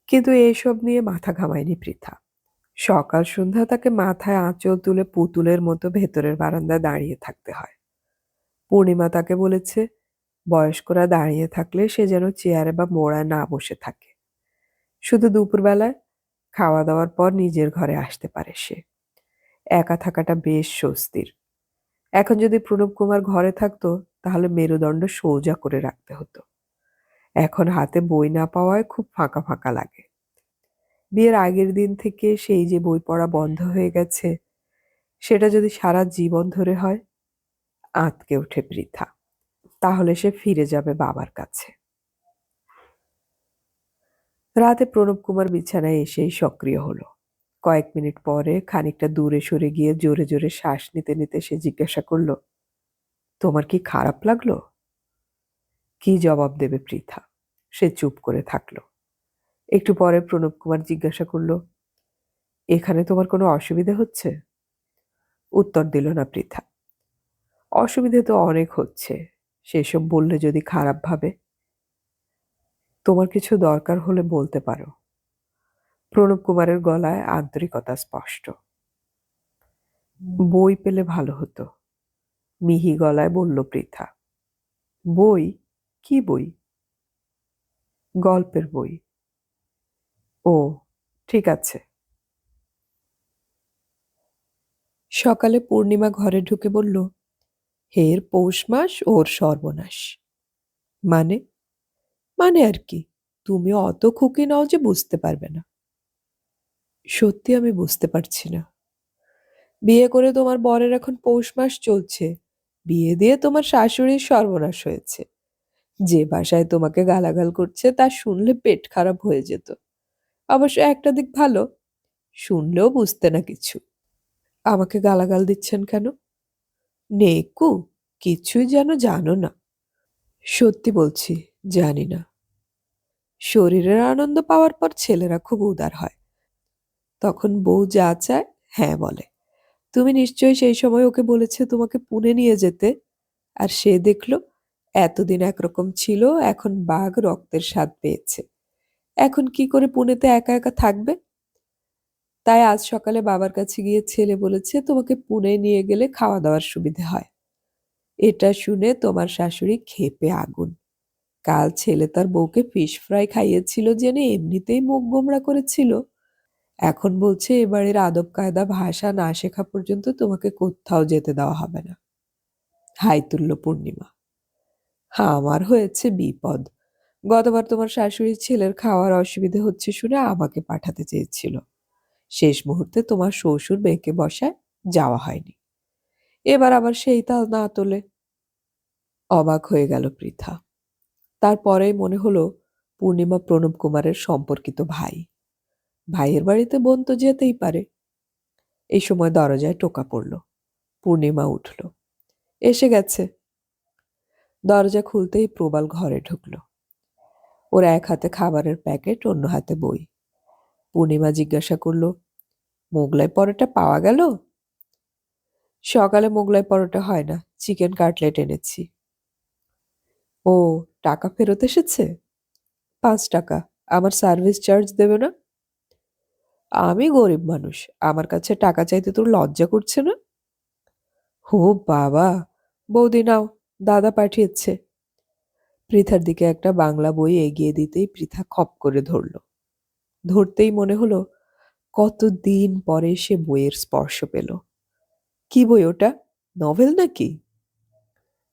A: কিন্তু এইসব নিয়ে মাথা ঘামায়নি পৃথা। সকাল সন্ধ্যা তাকে মাথায় আঁচল তুলে পুতুলের মতো ভেতরের বারান্দায় দাঁড়িয়ে থাকতে হয়। পূর্ণিমা তাকে বলেছে, বয়স্করা দাঁড়িয়ে থাকলে সে যেন চেয়ারে বা মোড়ায় না বসে থাকে। শুধু দুপুরবেলায় খাওয়া দাওয়ার পর নিজের ঘরে আসতে পারে সে। একা থাকাটা বেশ স্বস্তির। এখন যদি প্রণব কুমার ঘরে থাকতো, তাহলে মেরুদণ্ড সোজা করে রাখতে হতো। এখন হাতে বই না পাওয়ায় খুব ফাঁকা ফাঁকা লাগে। বিয়ের আগের দিন থেকে সেই যে বই পড়া বন্ধ হয়ে গেছে, সেটা যদি সারা জীবন ধরে হয়। আঁতকে ওঠে পৃথা। তাহলে সে ফিরে যাবে বাবার কাছে। রাতে প্রণব কুমার বিছানায় এসেই সক্রিয় হলো। কয়েক মিনিট পরে খানিকটা দূরে সরে গিয়ে জোরে জোরে শ্বাস নিতে নিতে সে জিজ্ঞাসা করল, তোমার কি খারাপ লাগলো? কি জবাব দেবে পৃথা? সে চুপ করে থাকলো। একটু পরে প্রণব কুমার জিজ্ঞাসা করল, এখানে তোমার কোনো অসুবিধা হচ্ছে? উত্তর দিল না পৃথা। অসুবিধে তো অনেক হচ্ছে, সেসব বললে যদি খারাপ ভাবে। তোমার কিছু দরকার হলে বলতে পারো। প্রণব কুমারের গলায় আন্তরিকতা স্পষ্ট। বই পেলে ভালো হতো, মিহি গলায় বলল পৃথা। বই? কি বই? গল্পের বই। ও, ঠিক আছে। সকালে পূর্ণিমা ঘরে ঢুকে বলল, হের পৌষ মাস ওর সর্বনাশ। মানে? মানে আর কি, তুমি অত খুকি নও যে বুঝতে পারবে না। সত্যি আমি বুঝতে পারছি না। বিয়ে করে তোমার বরের এখন পৌষ মাস চলছে, বিয়ে দিয়ে তোমার শাশুড়ির সর্বনাশ হয়েছে। যে ভাষায় তোমাকে গালাগাল করছে তা শুনলে পেট খারাপ হয়ে যেত। অবশ্য একটা দিক ভালো, শুনলেও বুঝতে না কিছু। আমাকে গালাগাল দিচ্ছেন কেন? নেকু, কিছুই যেন জানো না। সত্যি বলছি, জানি না। শরীরের আনন্দ পাওয়ার পর ছেলেরা খুব উদার হয়। তখন বউ যা চায় হ্যাঁ বলে। তুমি নিশ্চয়ই সেই সময় ওকে বলেছে তোমাকে পুনে নিয়ে যেতে, আর সে দেখলো এতদিন একরকম ছিল, এখন বাঘ রক্তের স্বাদ পেয়েছে। এখন কি করে পুনেতে একা একা থাকবে? তাই আজ সকালে বাবার কাছে গিয়ে ছেলে বলেছে তোমাকে পুনে নিয়ে গেলে খাওয়া দাওয়ার সুবিধে হয়। এটা শুনে তোমার শাশুড়ি ক্ষেপে আগুন। কাল ছেলে তার বউকে ফিশ ফ্রাই খাইয়েছিল জেনে এমনিতেই মুখ গোমড়া করেছিল। এখন বলছে এবারের আদব কায়দা ভাষা না শেখা পর্যন্ত তোমাকে কোথাও যেতে দেওয়া হবে না। হাই তুলল পূর্ণিমা। আমার হয়েছে বিপদ। গতবার তোমার শাশুড়ির ছেলের খাওয়ার অসুবিধে হচ্ছে শুনে আমাকে পাঠাতে চেয়েছিল। শেষ মুহূর্তে তোমার শ্বশুর বেঁকে বসায়, যাওয়া হয়নি। এবার আবার সেই তাল না তোলে। অবাক হয়ে গেল পৃথা। তারপরেই মনে হলো পূর্ণিমা প্রণব কুমারের সম্পর্কিত ভাই। ভাইয়ের বাড়িতে বোন তো যেতেই পারে। এই সময় দরজায় টোকা পড়ল। পূর্ণিমা উঠল। এসে গেছে। দরজা খুলতেই প্রবাল ঘরে ঢুকল। ওর এক হাতে খাবারের প্যাকেট, অন্য হাতে বই। পূর্ণিমা জিজ্ঞাসা করল, মোগলাই পরোটা পাওয়া গেল? সকালে মোগলাই পরোটা হয় না, চিকেন কাটলেট এনেছি। ও, টাকা ফেরত এসেছে? 5 টাকা। আমার সার্ভিস চার্জ দেবে না? আমি গরিব মানুষ, আমার কাছে টাকা চাইতে তোর লজ্জা করছে না? হো বাবা, বৌদি নাও, দাদা পাঠিয়েছে। পৃথার দিকে একটা বাংলা বই এগিয়ে দিতেই পৃথা খপ করে ধরল। ধরতেই মনে হলো কতদিন পরে সে বইয়ের স্পর্শ পেল। কি বই ওটা? নভেল নাকি?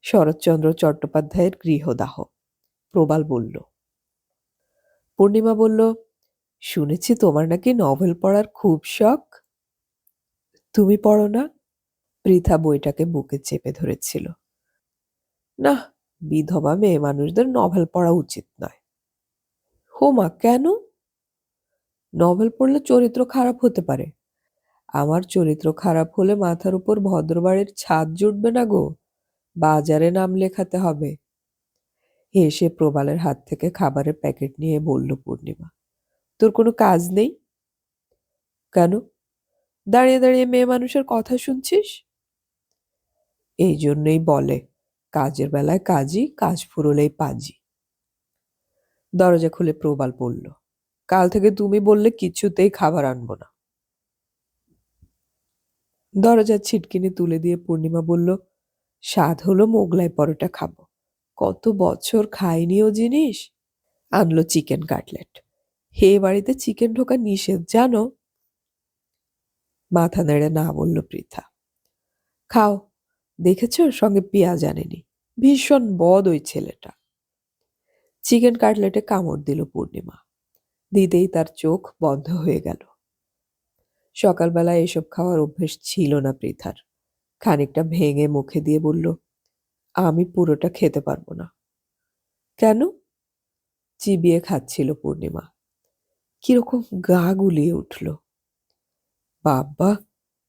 A: শরৎচন্দ্র চট্টোপাধ্যায়ের গৃহদাহ। প্রবাল বলল। পূর্ণিমা বলল, শুনেছি তোমার নাকি নভেল পড়ার খুব শখ। তুমি পড়ো না? পৃথা বইটাকে বুকে চেপে ধরেছিল। না, বিধবা মেয়ে মানুষদের নভেল পড়া উচিত নয়। হোমা, কেন? নভেল পড়লে চরিত্র খারাপ হতে পারে। আমার চরিত্র খারাপ হলে মাথার উপর ভদ্রবাড়ির ছাদ জুটবে না গো, বাজারে নাম লেখাতে হবে। হেসে প্রবালের হাত থেকে খাবারের প্যাকেট নিয়ে বলল পূর্ণিমা, তোর কোনো কাজ নেই? কেন? দাঁড়িয়ে দাঁড়িয়ে মেয়ে মানুষের কথা শুনছিস? এই জন্যই বলে, কাজের বেলায় কাজী, কাজ ফুরোলেই পাজি। দরজা খুলে প্রবাল বলল, কাল থেকে তুমি বললে কিছুতেই খাবার আনবো না। দরজার ছিটকিনি তুলে দিয়ে পূর্ণিমা বলল, স্বাদ হলো মোগলাই পরোটা খাবো। কত বছর খাইনি ও জিনিস। আনলো চিকেন কাটলেট। হে বাড়িতে চিকেন ঢোকা নিষেধ জানো? মাথা নেড়ে না বলল পৃথা। খাও, দেখেছ সঙ্গে পেঁয়াজ আনেনি। ভীষণ বদ ওই ছেলেটা। চিকেন কাটলেটে কামড় দিল পূর্ণিমা। দিতেই তার চোখ বন্ধ হয়ে গেল। সকালবেলায় এসব খাওয়ার অভ্যেস ছিল না পৃথার। খানিকটা ভেঙে মুখে দিয়ে বলল, আমি পুরোটা খেতে পারবো না। কেন? চিবিয়ে খাচ্ছিল পূর্ণিমা। কিরকম গা গুলিয়ে উঠল। বাবা,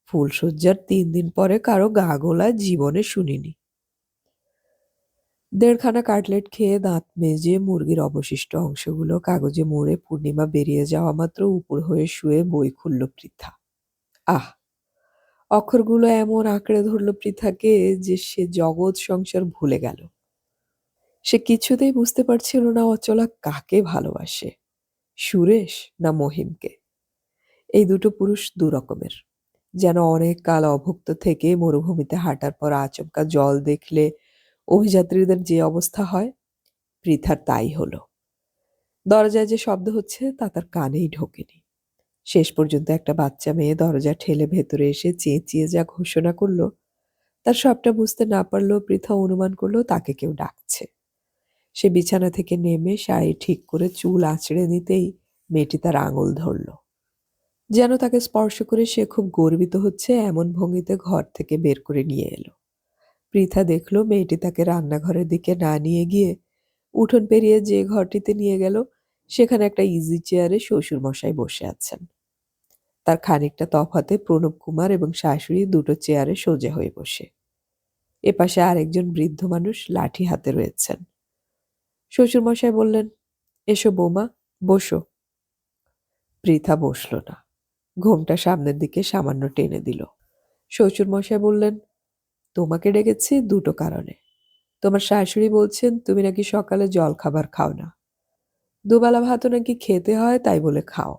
A: ফুলশয্যার 3 দিন পরে কারো গা গোলায় জীবনে শুনিনি। 1.5 কাটলেট খেয়ে দাঁত মেজে মুরগির অবশিষ্ট অংশগুলো কাগজে মুড়ে পূর্ণিমা বেরিয়ে যাওয়া মাত্র উপর হয়ে শুয়ে বই খুলল পৃথা। আহ! অক্ষরগুলো এমন আঁকড়ে ধরল পৃথাকে যে সে জগৎ সংসার ভুলে গেল। সে কিছুতেই বুঝতে পারছিল না অচলা কাকে ভালোবাসে, সুরেশ না মহিমকে। এই দুটো পুরুষ দুরকমের। যেন অনেক কাল অভুক্ত থেকে মরুভূমিতে হাঁটার পর আচমকা জল দেখলে অভিযাত্রীদের যে অবস্থা হয়, পৃথার তাই হলো। দরজায় যে শব্দ হচ্ছে তা তার কানেই ঢোকেনি। শেষ পর্যন্ত একটা বাচ্চা মেয়ে দরজা ঠেলে ভেতরে এসে চেঁচিয়ে যা ঘোষণা করলো, তার সবটা বুঝতে না পারলেও পৃথা অনুমান করলো তাকে কেউ ডাকছে। সে বিছানা থেকে নেমে শাড়ি ঠিক করে চুল আঁচড়ে নিতেই মেয়েটি তার আঙুল ধরল। যেন তাকে স্পর্শ করে সে খুব গর্বিত হচ্ছে এমন ভঙ্গিতে ঘর থেকে বের করে নিয়ে এলো। পৃথা দেখল মেয়েটি তাকে রান্নাঘরের দিকে না নিয়ে গিয়ে উঠোন পেরিয়ে যে ঘরটিতে নিয়ে গেল সেখানে একটা ইজি চেয়ারে শ্বশুরমশাই বসে আছেন। তার খানিকটা তফাতে প্রণব কুমার এবং শাশুড়ি দুটো চেয়ারে সোজা হয়ে বসে। এপাশে আরেকজন বৃদ্ধ মানুষ লাঠি হাতে রয়েছেন। শ্বশুরমশাই বললেন, এসো বৌমা, বসো। পৃথা বসল না। ঘোমটা সামনের দিকে সামান্য টেনে দিল। শ্বশুরমশাই বললেন, তোমাকে ডেকেছি দুটো কারণে। তোমার শাশুড়ি বলছেন তুমি নাকি সকালে জল খাবার খাও না। দুবেলা ভাতও নাকি খেতে হয়, তাই বলে খাও।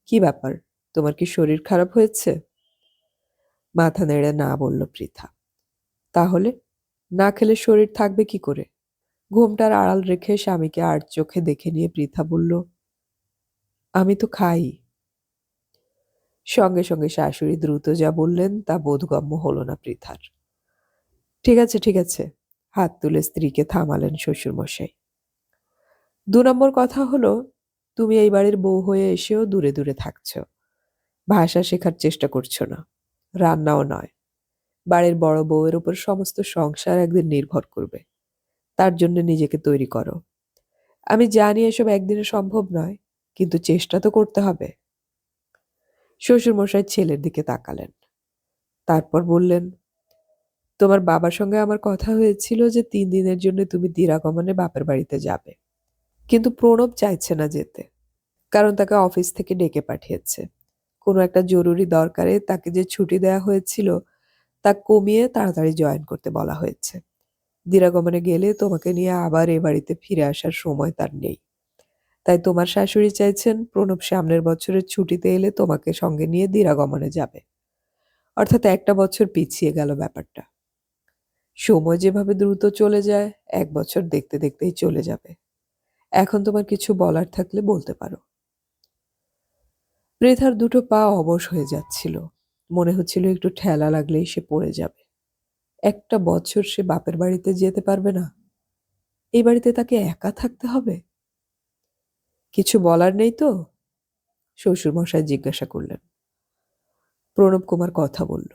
A: কি ব্যাপার, তোমার কি শরীর খারাপ হয়েছে? মাথা নেড়ে না বলল পৃথা। তাহলে না খেলে শরীর থাকবে কি করে? ঘোমটার আড়াল রেখে স্বামীকে আর চোখে দেখে নিয়ে পৃথা বলল, আমি তো খাই। সঙ্গে সঙ্গে শাশুড়ি দ্রুত যা বললেন তা বোধগম্য হলো না পৃথার। ঠিক আছে ঠিক আছে, হাত তুলে স্ত্রীকে থামালেন শ্বশুরমশাই। 2 নম্বর কথা হলো, তুমি এই বাড়ির বউ হয়ে এসেও দূরে দূরে থাকছো। ভাষা শেখার চেষ্টা করছো না, রান্নাও নয়। বাড়ির বড় বউয়ের উপর সমস্ত সংসার একদিন নির্ভর করবে। তার জন্য নিজেকে তৈরি করো। আমি জানি এসব একদিনে সম্ভব নয়, কিন্তু চেষ্টা তো করতে হবে। শ্বশুরমশাই ছেলের দিকে তাকালেন। তারপর বললেন, তোমার বাবার সঙ্গে আমার কথা হয়েছিল যে 3 দিনের জন্য তুমি দিরাগমনে বাপের বাড়িতে যাবে। কিন্তু প্রণব চাইছে না যেতে, কারণ তাকে অফিস থেকে ডেকে পাঠিয়েছে। কোনো একটা জরুরি দরকারে তাকে যে ছুটি দেওয়া হয়েছিল তা কমিয়ে তাড়াতাড়ি জয়েন করতে বলা হয়েছে। দিরাগমনে গেলে তোমাকে নিয়ে আবার এ বাড়িতে ফিরে আসার সময় তার নেই। তাই তোমার শাশুড়ি চাইছেন প্রণব সামনের বছরের ছুটিতে এলে তোমাকে সঙ্গে নিয়ে দিরাগমনে যাবে। অর্থাৎ একটা বছর পিছিয়ে গেল ব্যাপারটা। সময় যেভাবে দ্রুত চলে যায়, 1 বছর দেখতে দেখতেই চলে যাবে। এখন তোমার কিছু বলার থাকলে বলতে পারো। পৃথার দুটো পা অবশ হয়ে যাচ্ছিল। মনে হচ্ছিল একটু ঠেলা লাগলেই সে পড়ে যাবে। একটা বছর সে বাপের বাড়িতে যেতে পারবে না। এই বাড়িতে তাকে একা থাকতে হবে। কিছু বলার নেই তো? শ্বশুরমশাই জিজ্ঞাসা করলেন। প্রণব কুমার কথা বলল।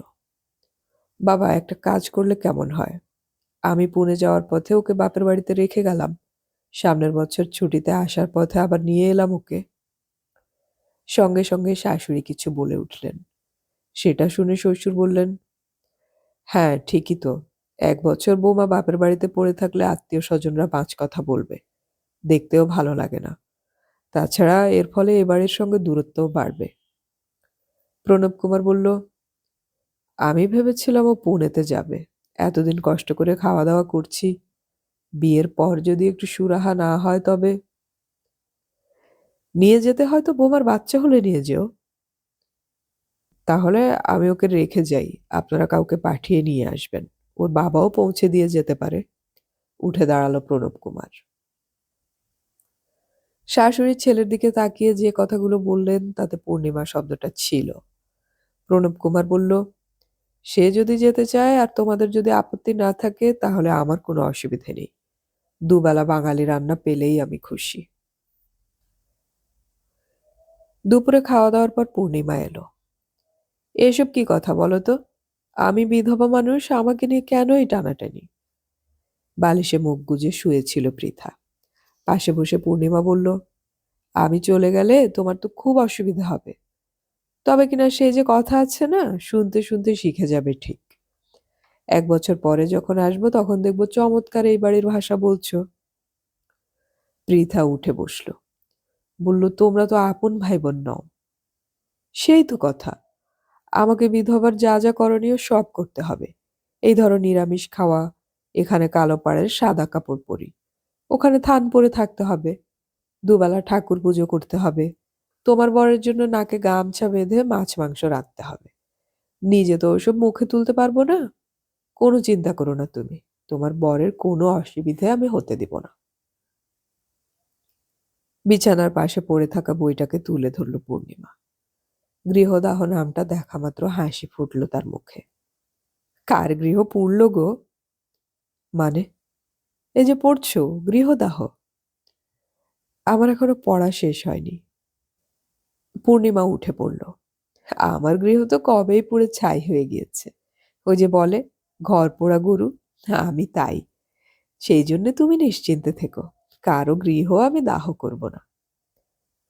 A: বাবা, একটা কাজ করলে কেমন হয়? আমি পুনে যাওয়ার পথে ওকে বাপের বাড়িতে রেখে গেলাম। সামনের বছর ছুটিতে আসার পথে আবার নিয়ে এলাম ওকে। সঙ্গে সঙ্গে শাশুড়ি কিছু বলে উঠলেন। সেটা শুনে শ্বশুর বললেন, হ্যাঁ ঠিকই তো। 1 বছর বৌমা বাপের বাড়িতে পড়ে থাকলে আত্মীয় স্বজনরা 5 কথা বলবে। দেখতেও ভালো লাগে না। তাছাড়া এর ফলে এ বাড়ির সঙ্গে দূরত্বও বাড়বে। প্রণব কুমার বলল, আমি ভেবেছিলাম ও পুনেতে যাবে। এতদিন কষ্ট করে খাওয়া দাওয়া করছি, বিয়ের পর যদি একটু সুরাহা না হয় তবে। নিয়ে যেতে হয়তো বোমার বাচ্চা হলে নিয়ে যেও। তাহলে আমি ওকে রেখে যাই, আপনারা কাউকে পাঠিয়ে নিয়ে আসবেন। ওর বাবাও পৌঁছে দিয়ে যেতে পারে। উঠে দাঁড়ালো প্রণব কুমার। শাশুড়ির ছেলের দিকে তাকিয়ে যে কথাগুলো বললেন তাতে পূর্ণিমা শব্দটা ছিল। প্রণব কুমার বলল, সে যদি যেতে চায় আর তোমাদের যদি আপত্তি না থাকে তাহলে আমার কোনো অসুবিধে নেই। দুবেলা বাঙালি রান্না পেলেই আমি খুশি। দুপুরে খাওয়া দাওয়ার পর পূর্ণিমা এলো। এসব কি কথা বলো তো? আমি বিধবা মানুষ, আমাকে নিয়ে কেন এই টানাটানি? বালিশে মুখ গুজে শুয়েছিল পৃথা। পাশে বসে পূর্ণিমা বলল, আমি চলে গেলে তোমার তো খুব অসুবিধা হবে। তবে কিনা সেই যে কথা আছে না, শুনতে শুনতে শিখে যাবে ঠিক। 1 বছর পরে যখন আসবো তখন দেখবো চমৎকার এই বাড়ির ভাষা বলছো। পৃথা উঠে বসলো। বলল, তোমরা তো আপন ভাই বোন নও। সেই তো কথা। আমাকে বিধবার যা যা করণীয় সব করতে হবে। এই ধরো নিরামিষ খাওয়া, এখানে কালো পাড়ের সাদা কাপড় পরি, ওখানে থান পরে থাকতে হবে, দুবেলা ঠাকুর পুজো করতে হবে, তোমার বরের জন্য নাকে গামছা বেঁধে মাছ মাংস রাঁধতে হবে। নিজে তো ওসব মুখে তুলতে পারবো না। কোনো চিন্তা করো না তুমি, তোমার বরের কোনো অসুবিধে আমি হতে দিব না। বিছানার পাশে পড়ে থাকা বইটাকে তুলে ধরল পূর্ণিমা। গৃহদাহ নামটা দেখা মাত্র হাসি ফুটল তার মুখে। কার গৃহ পুড়ল গো? মানে? এই যে পড়ছো, গৃহদাহ। আমার এখনো পড়া শেষ হয়নি। পূর্ণিমা উঠে পড়ল। আমার গৃহ তো কবেই পুড়ে ছাই হয়ে গিয়েছে। ওই যে বলে, ঘর পোড়া গরু, আমি তাই। সেই জন্য তুমি নিশ্চিন্তে থেকো, কারো গৃহ আমি দাহ করব না।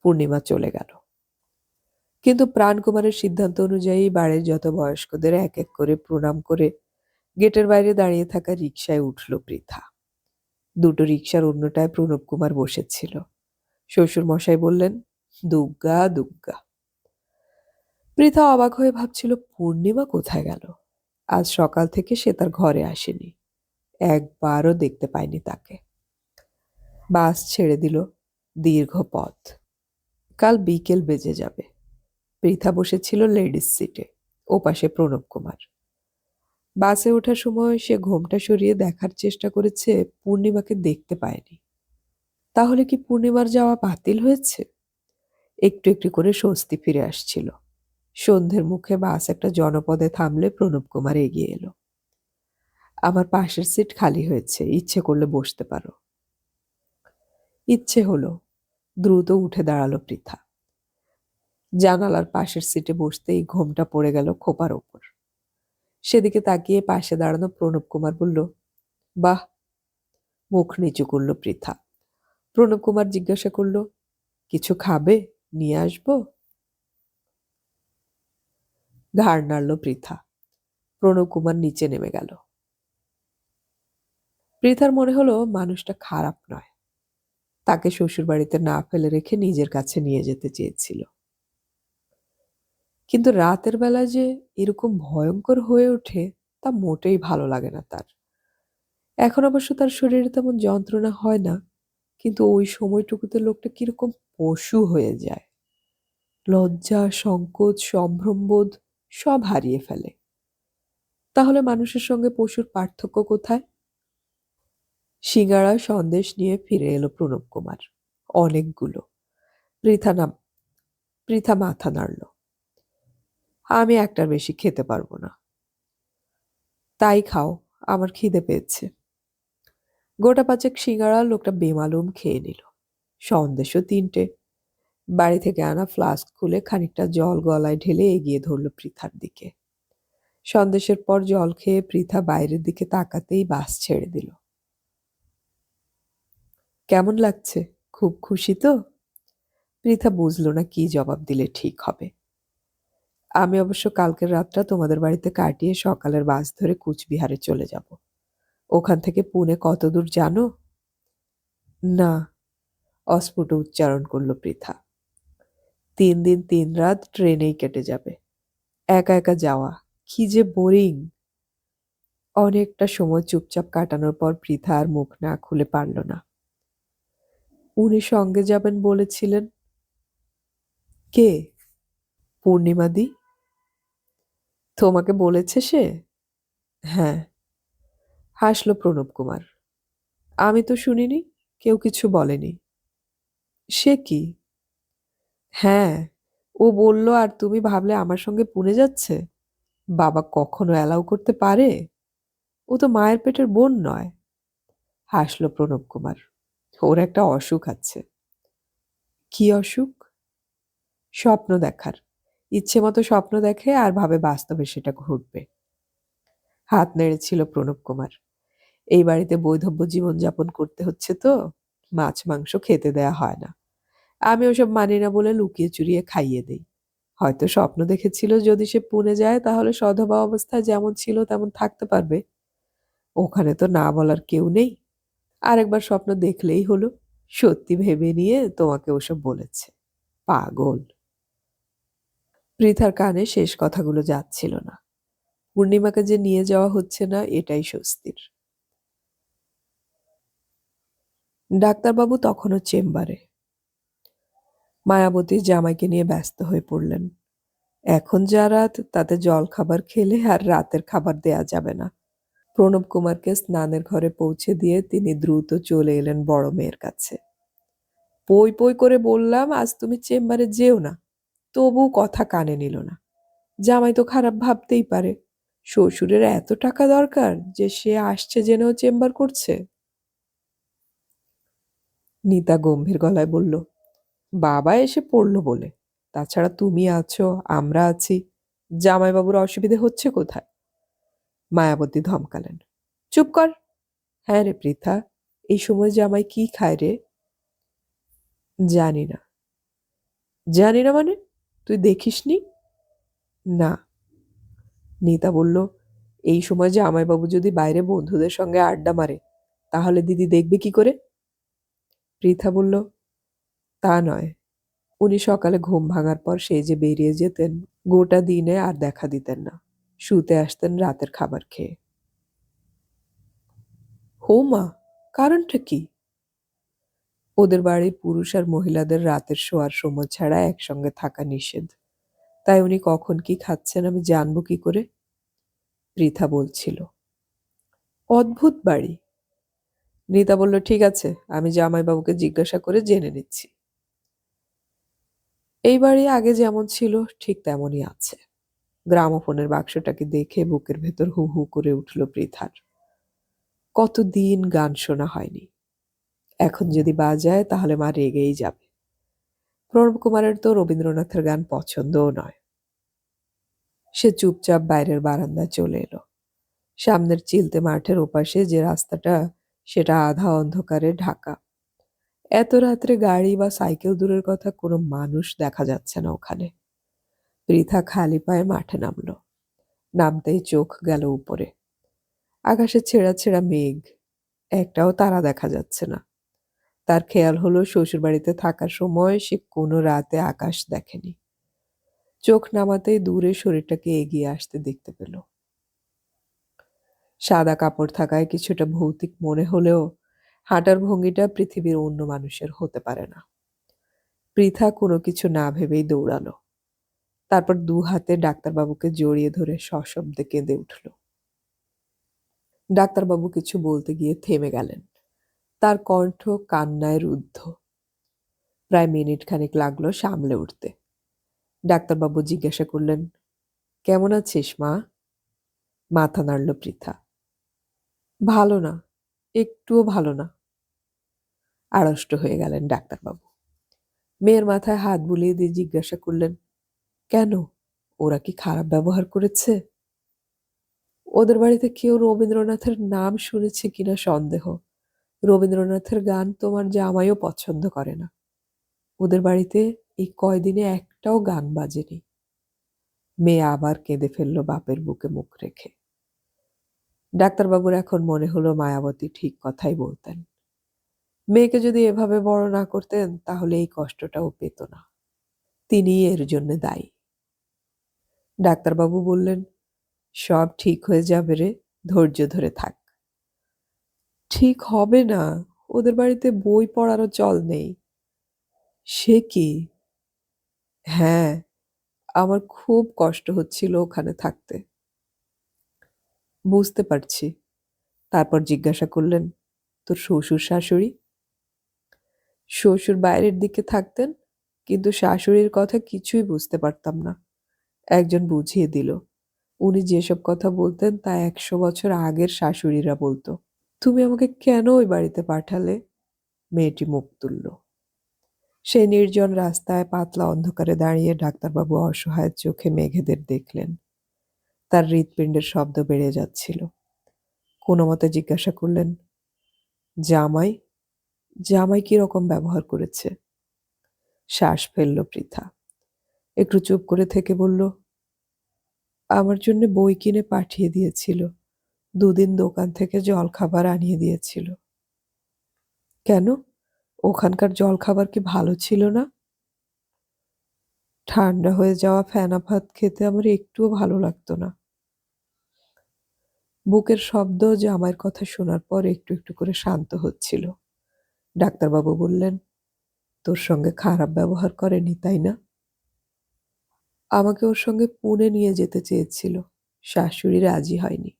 A: পূর্ণিমা চলে গেল। কিন্তু প্রাণকুমারের সিদ্ধান্ত অনুযায়ী বাড়ির যত বয়স্কদের এক এক করে প্রণাম করে গেটের বাইরে দাঁড়িয়ে থাকা রিকশায় উঠল পৃথা। দুটো রিকশার অন্যটায় প্রণব কুমার বসেছিল। শ্বশুর মশাই বললেন, দুগ্গা দুগ্গা। পৃথা অবাক হয়ে ভাবছিল পূর্ণিমা কোথায় গেল। আজ সকাল থেকে সে তার ঘরে আসেনি, একবারও দেখতে পায়নি তাকে। বাস ছেড়ে দিল, দীর্ঘ পথ। কাল বিকেল বেজে যাবে। পৃথা বসেছিল লেডিস সিটে, ওপাশে প্রণব কুমার। বাসে ওঠার সময় সে ঘোমটা সরিয়ে দেখার চেষ্টা করেছে, পূর্ণিমাকে দেখতে পায়নি। তাহলে কি পূর্ণিমার যাওয়া বাতিল হয়েছে? একটু একটু করে স্বস্তি ফিরে আসছিল। সন্ধ্যের মুখে বাস একটা জনপদে থামলে প্রণব কুমার এগিয়ে এলো। আমার পাশের সিট খালি হয়েছে, ইচ্ছে করলে বসতে পারো। ইচ্ছে হলো। দ্রুত উঠে দাঁড়ালো পৃথা। জানালার পাশের সিটে বসতেই ঘোমটা পড়ে গেল খোপার ওপর। সেদিকে তাকিয়ে পাশে দাঁড়ানো প্রণব কুমার বলল, বাহ। মুখ নিচু করল পৃথা। প্রণব কুমার জিজ্ঞাসা করল, কিছু খাবে? নিয়ে আসবো? ঘাড় নাড়ল পৃথা। প্রণব কুমার নিচে নেমে গেল। পৃথার মনে হলো মানুষটা খারাপ নয়, তাকে শ্বশুরবাড়িতে না ফেলে রেখে নিজের কাছে নিয়ে যেতে চেয়েছিল। কিন্তু রাতের বেলা যে এরকম ভয়ঙ্কর হয়ে ওঠে তা মোটেই ভালো লাগে না তার। এখন অবশ্য তার শরীরে তেমন যন্ত্রণা হয় না, কিন্তু ওই সময়টুকুতে লোকটা কিরকম পশু হয়ে যায়। লজ্জা, সংকোচ, সম্ভ্রমবোধ সব হারিয়ে ফেলে। তাহলে মানুষের সঙ্গে পশুর পার্থক্য কোথায়? সিঙ্গাড়া সন্দেশ নিয়ে ফিরে এলো প্রণব কুমার। অনেকগুলো। পৃথা নাম পৃথা মাথা নাড়ল। আমি একটার বেশি খেতে পারবো না। তাই খাও, আমার খিদে পেয়েছে। গোটা পাঁচেক সিঙ্গাড়া লোকটা বেমালুম খেয়ে নিল। সন্দেশও 3টে। বাড়ি থেকে আনা ফ্লাস্ক খুলে খানিকটা জল গলায় ঢেলে এগিয়ে ধরল পৃথার দিকে। সন্দেশের পর জল খেয়ে পৃথা বাইরের দিকে তাকাতেই বাস ছেড়ে দিল। কেমন লাগছে? খুব খুশি তো? পৃথা বুঝল না কি জবাব দিলে ঠিক হবে। আমি অবশ্য কালকের রাতটা তোমাদের বাড়িতে কাটিয়ে সকালের বাস ধরে কুচবিহারে চলে যাব। ওখান থেকে পুনে কত দূর জানো? না, অস্ফুট উচ্চারণ করল পৃথা। 3 দিন 3 রাত ট্রেনেই কেটে যাবে। একা একা যাওয়া কি যে বোরিং। অনেকটা সময় চুপচাপ কাটানোর পর পৃথা আর মুখ না খুলে পারল না। উনি সঙ্গে যাবেন বলেছিলেন। কে? পূর্ণিমাদি। তোমাকে বলেছে সে? হ্যাঁ। হাসল প্রণব কুমার। আমি তো শুনিনি, কেউ কিছু বলেনি। সে কি? হ্যাঁ, ও বলল আর তুমি ভাবলে আমার সঙ্গে পুনে যাচ্ছে। বাবা কখনো অ্যালাউ করতে পারে? ও তো মায়ের পেটের বোন নয়। হাসল প্রণব কুমার। ওর একটা অসুখ আছে। কি অসুখ? স্বপ্ন দেখার। ইচ্ছে মতো স্বপ্ন দেখে আর ভাবে বাস্তবে সেটা ঘটবে। হাত নেড়েছিল প্রণব কুমার। এই বাড়িতে বৈধব্য জীবনযাপন করতে হচ্ছে তো, মাছ মাংস খেতে দেয়া হয় না। আমি ওসব মানি না বলে লুকিয়ে চুরিয়ে খাইয়ে দেই। হয়তো স্বপ্ন দেখেছিল যদি সে পুনে যায় তাহলে সধবা অবস্থায় যেমন ছিল তেমন থাকতে পারবে। ওখানে তো না বলার কেউ নেই। আরেকবার স্বপ্ন দেখলেই হলো। সত্যি ভেবে নিয়ে তোমাকে ওসব বলেছে। পাগল। পৃথার কানে শেষ কথাগুলো যাচ্ছিল না। পূর্ণিমাকে যে নিয়ে যাওয়া হচ্ছে না এটাই স্বস্তির। ডাক্তারবাবু তখনও চেম্বারে। মায়াবতী জামাইকে নিয়ে ব্যস্ত হয়ে পড়লেন। এখন যা রাত তাতে জল খাবার খেলে আর রাতের খাবার দেয়া যাবে না। প্রণব কুমারকে স্নানের ঘরে পৌঁছে দিয়ে তিনি দ্রুত চলে এলেন বড় মেয়ের কাছে। পই পই করে বললাম আজ তুমি চেম্বারে যেও না, তবু কথা কানে নিল না। জামাই তো খারাপ ভাবতেই পারে। শ্বশুরের এত টাকা দরকার যে সে আসছে জেনেও চেম্বার করছে। নিতা গম্ভীর গলায় বলল, বাবা এসে পড়লো বলে। তাছাড়া তুমি আছো, আমরা আছি। জামাইবাবুর অসুবিধে হচ্ছে কোথায়? মায়াবতী ধমকালেন। চুপ কর। হ্যাঁ রে পৃথা, এই সময় জামাই কি খায় রে? জানি না। জানি না মানে? তুই দেখিসনি? না। নিতা বলল, এই সময় জামাইবাবু যদি বাইরে বন্ধুদের সঙ্গে আড্ডা মারে তাহলে দিদি দেখবে কি করে? পৃথা বলল, তা নয়। উনি সকালে ঘুম ভাঙার পর সেই যে বেরিয়ে যেতেন, গোটা দিনে আর দেখা দিতেন না। শুতে আসতেন রাতের খাবার খেয়ে। হো মা, কারণটা কি? ওদের বাড়ির পুরুষ আর মহিলাদের রাতের শোয়ার সময় ছাড়া একসঙ্গে থাকা নিষেধ। তাই উনি কখন কি খাচ্ছেন আমি জানবো কি করে? পৃথা বলছিল। অদ্ভুত বাড়ি। রিতা বলল, ঠিক আছে, আমি জামাইবাবুকে জিজ্ঞাসা করে জেনে নিচ্ছি। এই বাড়ি আগে যেমন ছিল ঠিক তেমনই আছে। গ্রামোফোনের বাক্সটাকে দেখে বুকের ভেতর হু হু করে উঠল পৃথার। কতদিন গান শোনা হয়নি। এখন যদি বাজায় তাহলে মা রেগেই যাবে। প্রণব কুমারের তো রবীন্দ্রনাথের গান পছন্দও নয়। সে চুপচাপ বাইরের বারান্দায় চলে এলো। সামনের চিলতে মাঠের ওপাশে যে রাস্তাটা, সেটা আধা অন্ধকারে ঢাকা। এত রাত্রে গাড়ি বা সাইকেল দূরের কথা কোনো মানুষ দেখা যাচ্ছে না ওখানে। পৃথা খালি পায়ে মাঠে নামলো। নামতেই চোখ গেল উপরে। আকাশে ছেঁড়া ছেঁড়া মেঘ, একটাও তারা দেখা যাচ্ছে না। তার খেয়াল হলো শ্বশুরবাড়িতে থাকার সময় সে কোনো রাতে আকাশ দেখেনি। চোখ নামাতেই দূরে শরীরটাকে এগিয়ে আসতে দেখতে পেল। সাদা কাপড় থাকায় কিছুটা ভৌতিক মনে হলেও হাঁটার ভঙ্গিটা পৃথিবীর অন্য মানুষের হতে পারে না। পৃথা কোনো কিছু না ভেবেই দৌড়ালো। তারপর দু হাতে ডাক্তারবাবুকে জড়িয়ে ধরে সশব্দে কেঁদে উঠল। ডাক্তারবাবু কিছু বলতে গিয়ে থেমে গেলেন। তার কণ্ঠ কান্নায় রুদ্ধ। প্রায় মিনিট খানেক লাগলো সামলে উঠতে। ডাক্তারবাবু জিজ্ঞাসা করলেন, কেমন আছিস মা? মাথা নাড়ল পৃথা। ভালো না, একটুও ভালো না। আড়ষ্ট হয়ে গেলেন ডাক্তারবাবু। মেয়ের মাথায় হাত বুলিয়ে দিয়ে জিজ্ঞাসা করলেন, কেন? ওরা কি খারাপ ব্যবহার করেছে? ওদের বাড়িতে কেউ রবীন্দ্রনাথের নাম শুনেছে কিনা সন্দেহ। রবীন্দ্রনাথের গান তোমার জামাইও পছন্দ করে না। ওদের বাড়িতে এই কয়দিনে একটাও গান বাজেনি। মেয়ে আবার কেঁদে ফেলল বাপের বুকে মুখ রেখে। ডাক্তারবাবুর এখন মনে হলো মায়াবতী ঠিক কথাই বলতেন। মেয়েকে যদি এভাবে বড় না করতেন তাহলে এই কষ্টটাও পেত না। তিনিই এর জন্য দায়ী। ডাক্তারবাবু বললেন, সব ঠিক হয়ে যাবে রে, ধৈর্য ধরে থাক। ঠিক হবে না, ওদের বাড়িতে বই পড়ারও চল নেই। সে কি? হ্যাঁ, আমার খুব কষ্ট হচ্ছিল ওখানে থাকতে। বুঝতে পারছি। তারপর জিজ্ঞাসা করলেন, তোর শ্বশুর শাশুড়ি? শ্বশুর বাইরের দিকে থাকতেন, কিন্তু শাশুড়ির কথা কিছুই বুঝতে পারতাম না। একজন বুঝিয়ে দিল। উনি যেসব কথা বলতেন তা 100 বছর আগের শাশুড়িরা বলতো। তুমি আমাকে কেন ওই বাড়িতে পাঠালে? মেয়েটি মুখ তুলল। সেই নির্জন রাস্তায় পাতলা অন্ধকারে দাঁড়িয়ে ডাক্তারবাবু অসহায় চোখে মেঘেদের দেখলেন। তার হৃৎপিণ্ডের শব্দ বেড়ে যাচ্ছিল। কোনো মতে জিজ্ঞাসা করলেন, জামাই? জামাই কিরকম ব্যবহার করেছে? শ্বাস ফেলল পৃথা। একটু চুপ করে থেকে বলল, আমার জন্য বই কিনে পাঠিয়ে দিয়েছিল। 2 দিন দোকান থেকে জলখাবার আনিয়ে দিয়েছিল। কেন? ওখানকার জলখাবার কি ভালো ছিল না? ঠান্ডা হয়ে যাওয়া ফেনা ভাত খেতে আমার একটুও ভালো লাগতো না। বুকের শব্দ জামাইয়ের কথা শোনার পর একটু একটু করে শান্ত হচ্ছিল। ডাক্তারবাবু বললেন, তোর সঙ্গে খারাপ ব্যবহার করেনি, তাই না? আমাকে ওর সঙ্গে পুনে নিয়ে যেতে চেয়েছিল। শাশুড়ি রাজি হয়নি।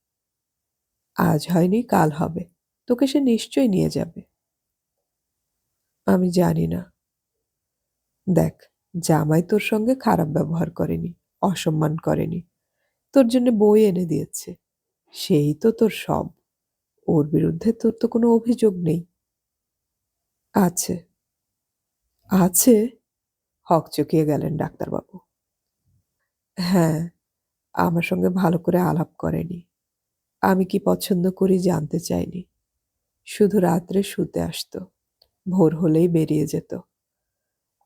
A: আজ হয়নি, কাল হবে। তোকে সে নিশ্চয়ই নিয়ে যাবে। আমি জানি না। দেখ, জামাই তোর সঙ্গে খারাপ ব্যবহার করেনি, অসম্মান করেনি। তোর জন্য বই এনে দিয়েছে। সেই তো তোর সব। ওর বিরুদ্ধে তোর তো কোনো অভিযোগ নেই। আছে। আছে? হকচকিয়ে গেলেন ডাক্তারবাবু। হ্যাঁ, আমার সঙ্গে ভালো করে আলাপ করেনি। আমি কি পছন্দ করি জানতে চাইনি। শুধু রাত্রে শুতে আসতো, ভোর হলেই বেরিয়ে যেত।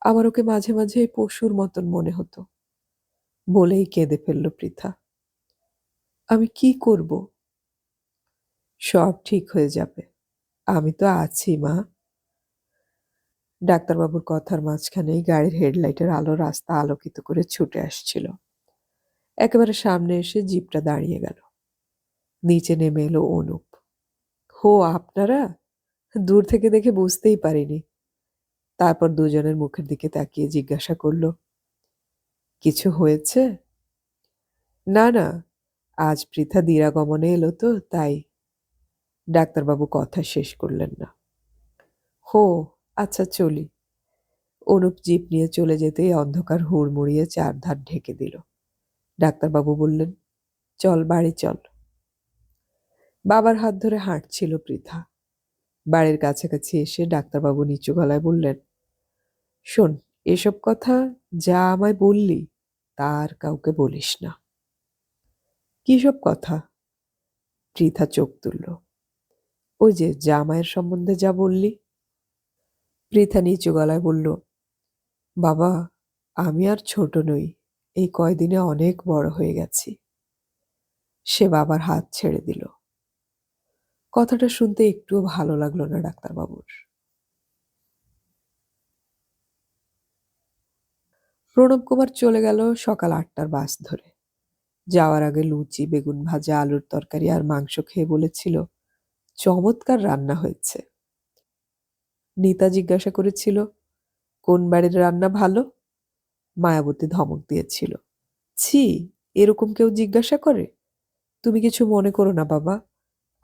A: আমার ওকে মাঝে মাঝে পশুর মতন মনে হতো। বলেই কেঁদে ফেলল পৃথা। আমি কি করব? সব ঠিক হয়ে যাবে। আমি তো আছি, মা। ডাক্তারবাবুর কথার মাঝখানেই গাড়ির হেডলাইটের আলো রাস্তা আলোকিত করে ছুটে আসছিল। একেবারে সামনে এসে জিপটা দাঁড়িয়ে গেল। নিচে নেমে এলো অনুপ। হো, আপনারা? দূর থেকে দেখে বুঝতেই পারিনি। তারপর দুজনের মুখের দিকে তাকিয়ে জিজ্ঞাসা করল, কিছু হয়েছে? না না, আজ পৃথা দিরাগমনে এলো তো তাই। ডাক্তারবাবু কথা শেষ করলেন না। হো, আচ্ছা চলি। অনুপ জিপ নিয়ে চলে যেতেই অন্ধকার হুড়মুড়িয়ে চারধার ঢেকে দিল। ডাক্তারবাবু বললেন, চল বাড়ি চল। বাবার হাত ধরে হাঁটছিল পৃথা। বাড়ির কাছাকাছি এসে ডাক্তারবাবু নিচু গলায় বললেন, শোন, এসব কথা যা আমায় বললি তার কাউকে বলিস না। কি সব কথা? পৃথা চোখ তুলল। ওই যে জামাইয়ের সম্বন্ধে যা বললি। পৃথা নিচু গলায় বলল, বাবা, আমি আর ছোট নই। এই কয়দিনে অনেক বড় হয়ে গেছি। সে বাবার হাত ছেড়ে দিল। কথাটা শুনতে একটুও ভালো লাগলো না ডাক্তারবাবুর। প্রণব কুমার চলে গেল সকাল 8টার বাস ধরে। যাওয়ার আগে লুচি, বেগুন ভাজা, আলুর তরকারি আর মাংস খেয়ে বলেছিল, চমৎকার রান্না হয়েছে। নিতা জিজ্ঞাসা করেছিল, কোন বাড়ির রান্না ভালো? মায়াবতী ধমক দিয়েছিল, ছি, এরকম কেউ জিজ্ঞাসা করে? তুমি কিছু মনে করো না বাবা,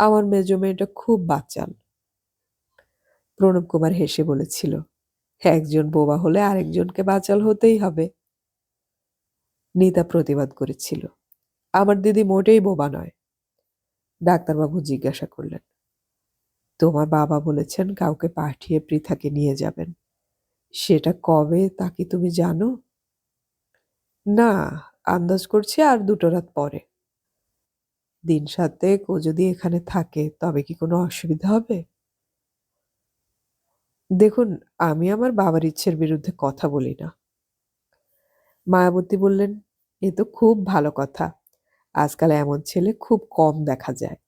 A: আমার মেজো মেয়েটা খুব বাচাল। প্রণব কুমার হেসে বলেছিল, একজন বোবা হলে আরেকজনকে বাচাল হতেই হবে। নিতা প্রতিবাদ করেছিল, আমার দিদি মোটেই বোবা নয়। ডাক্তারবাবু জিজ্ঞাসা করলেন, তোমার বাবা বলেছেন কাউকে পাঠিয়ে পৃথাকে নিয়ে যাবেন। সেটা কবে তা কি তুমি জানো? না, আন্দাজ করছি আর 2 রাত পরে। দিন সাতেক ও যদি এখানে থাকে তবে কি কোনো অসুবিধা হবে? দেখুন, আমি আমার বাবার ইচ্ছের বিরুদ্ধে কথা বলি না। মায়াবতী বললেন, এ তো খুব ভালো কথা। আজকাল এমন ছেলে খুব কম দেখা যায়।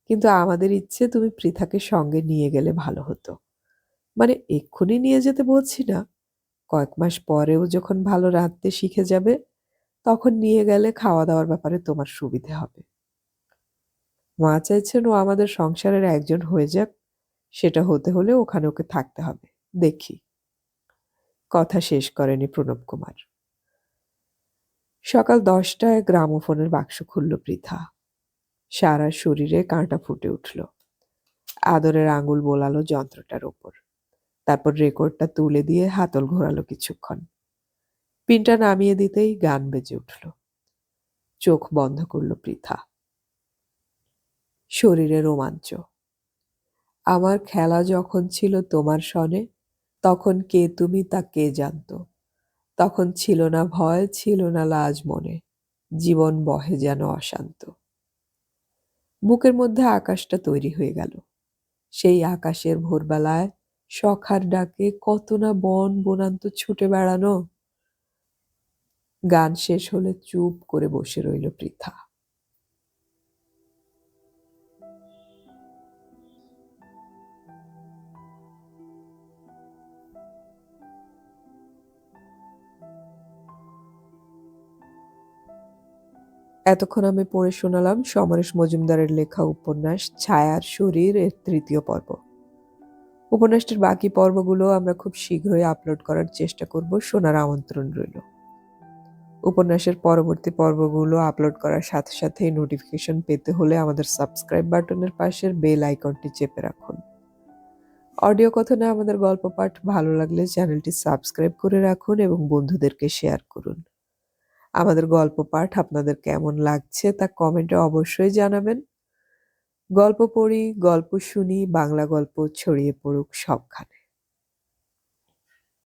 A: কিন্তু আমাদের ইচ্ছে তুমি পৃথাকে সঙ্গে নিয়ে গেলে ভালো হতো। মানে এক্ষুনি নিয়ে যেতে বলছি না, কয়েক মাস পরেও যখন ভালো রাঁধতে শিখে যাবে তখন নিয়ে গেলে খাওয়া-দাওয়ার ব্যাপারে তোমার সুবিধে হবে। মা চাইছেন ও আমাদের সংসারের একজন হয়ে যাক। সেটা হতে হলে ওখানে ওকে থাকতে হবে। দেখি। কথা শেষ করেনি প্রণব কুমার। সকাল 10টায় গ্রামোফোনের বাক্স খুলল পৃথা। সারা শরীরে কাঁটা ফুটে উঠল। আদরের আঙুল বোলালো যন্ত্রটার ওপর। তারপর রেকর্ডটা তুলে দিয়ে হাতল ঘোরালো কিছুক্ষণ। পিনটা নামিয়ে দিতেই গান বেজে উঠল। চোখ বন্ধ করল পৃথা। শরীরে রোমাঞ্চ। আমার খেলা যখন ছিল তোমার সনে, তখন কে তুমি তা কে জানত। তখন ছিল না ভয়, ছিল না লাজ মনে। জীবন বহে যেন অশান্ত। বুকের মধ্যে আকাশটা তৈরি হয়ে গেল। সেই আকাশের ভোরবেলায় সখার ডাকে কত না বন বনান্ত ছুটে বেড়ানো। গান শেষ হলে চুপ করে বসে রইল পৃথা। এতক্ষণ আমি পড়ে শোনালাম সমরেশ মজুমদারের লেখা উপন্যাস ছায়ার শরীর এর ৩য় পর্ব। উপন্যাসটির বাকি পর্বগুলো আমরা খুব শীঘ্রই আপলোড করার চেষ্টা করব, শোনার আমন্ত্রণ রইল। উপন্যাসের পরবর্তী পর্বগুলো আপলোড করার সাথে সাথেই নোটিফিকেশন পেতে হলে আমাদের সাবস্ক্রাইব বাটনের পাশের বেল আইকনটি চেপে রাখুন। অডিও কথনে আমাদের গল্প পাঠ ভালো লাগলে চ্যানেলটি সাবস্ক্রাইব করে রাখুন এবং বন্ধুদেরকে শেয়ার করুন। আমাদের গল্প পাঠ আপনাদের কেমন লাগছে তা কমেন্টে অবশ্যই জানাবেন। গল্প পড়ি, গল্প শুনি, বাংলা গল্প ছড়িয়ে পড়ুক সবখানে।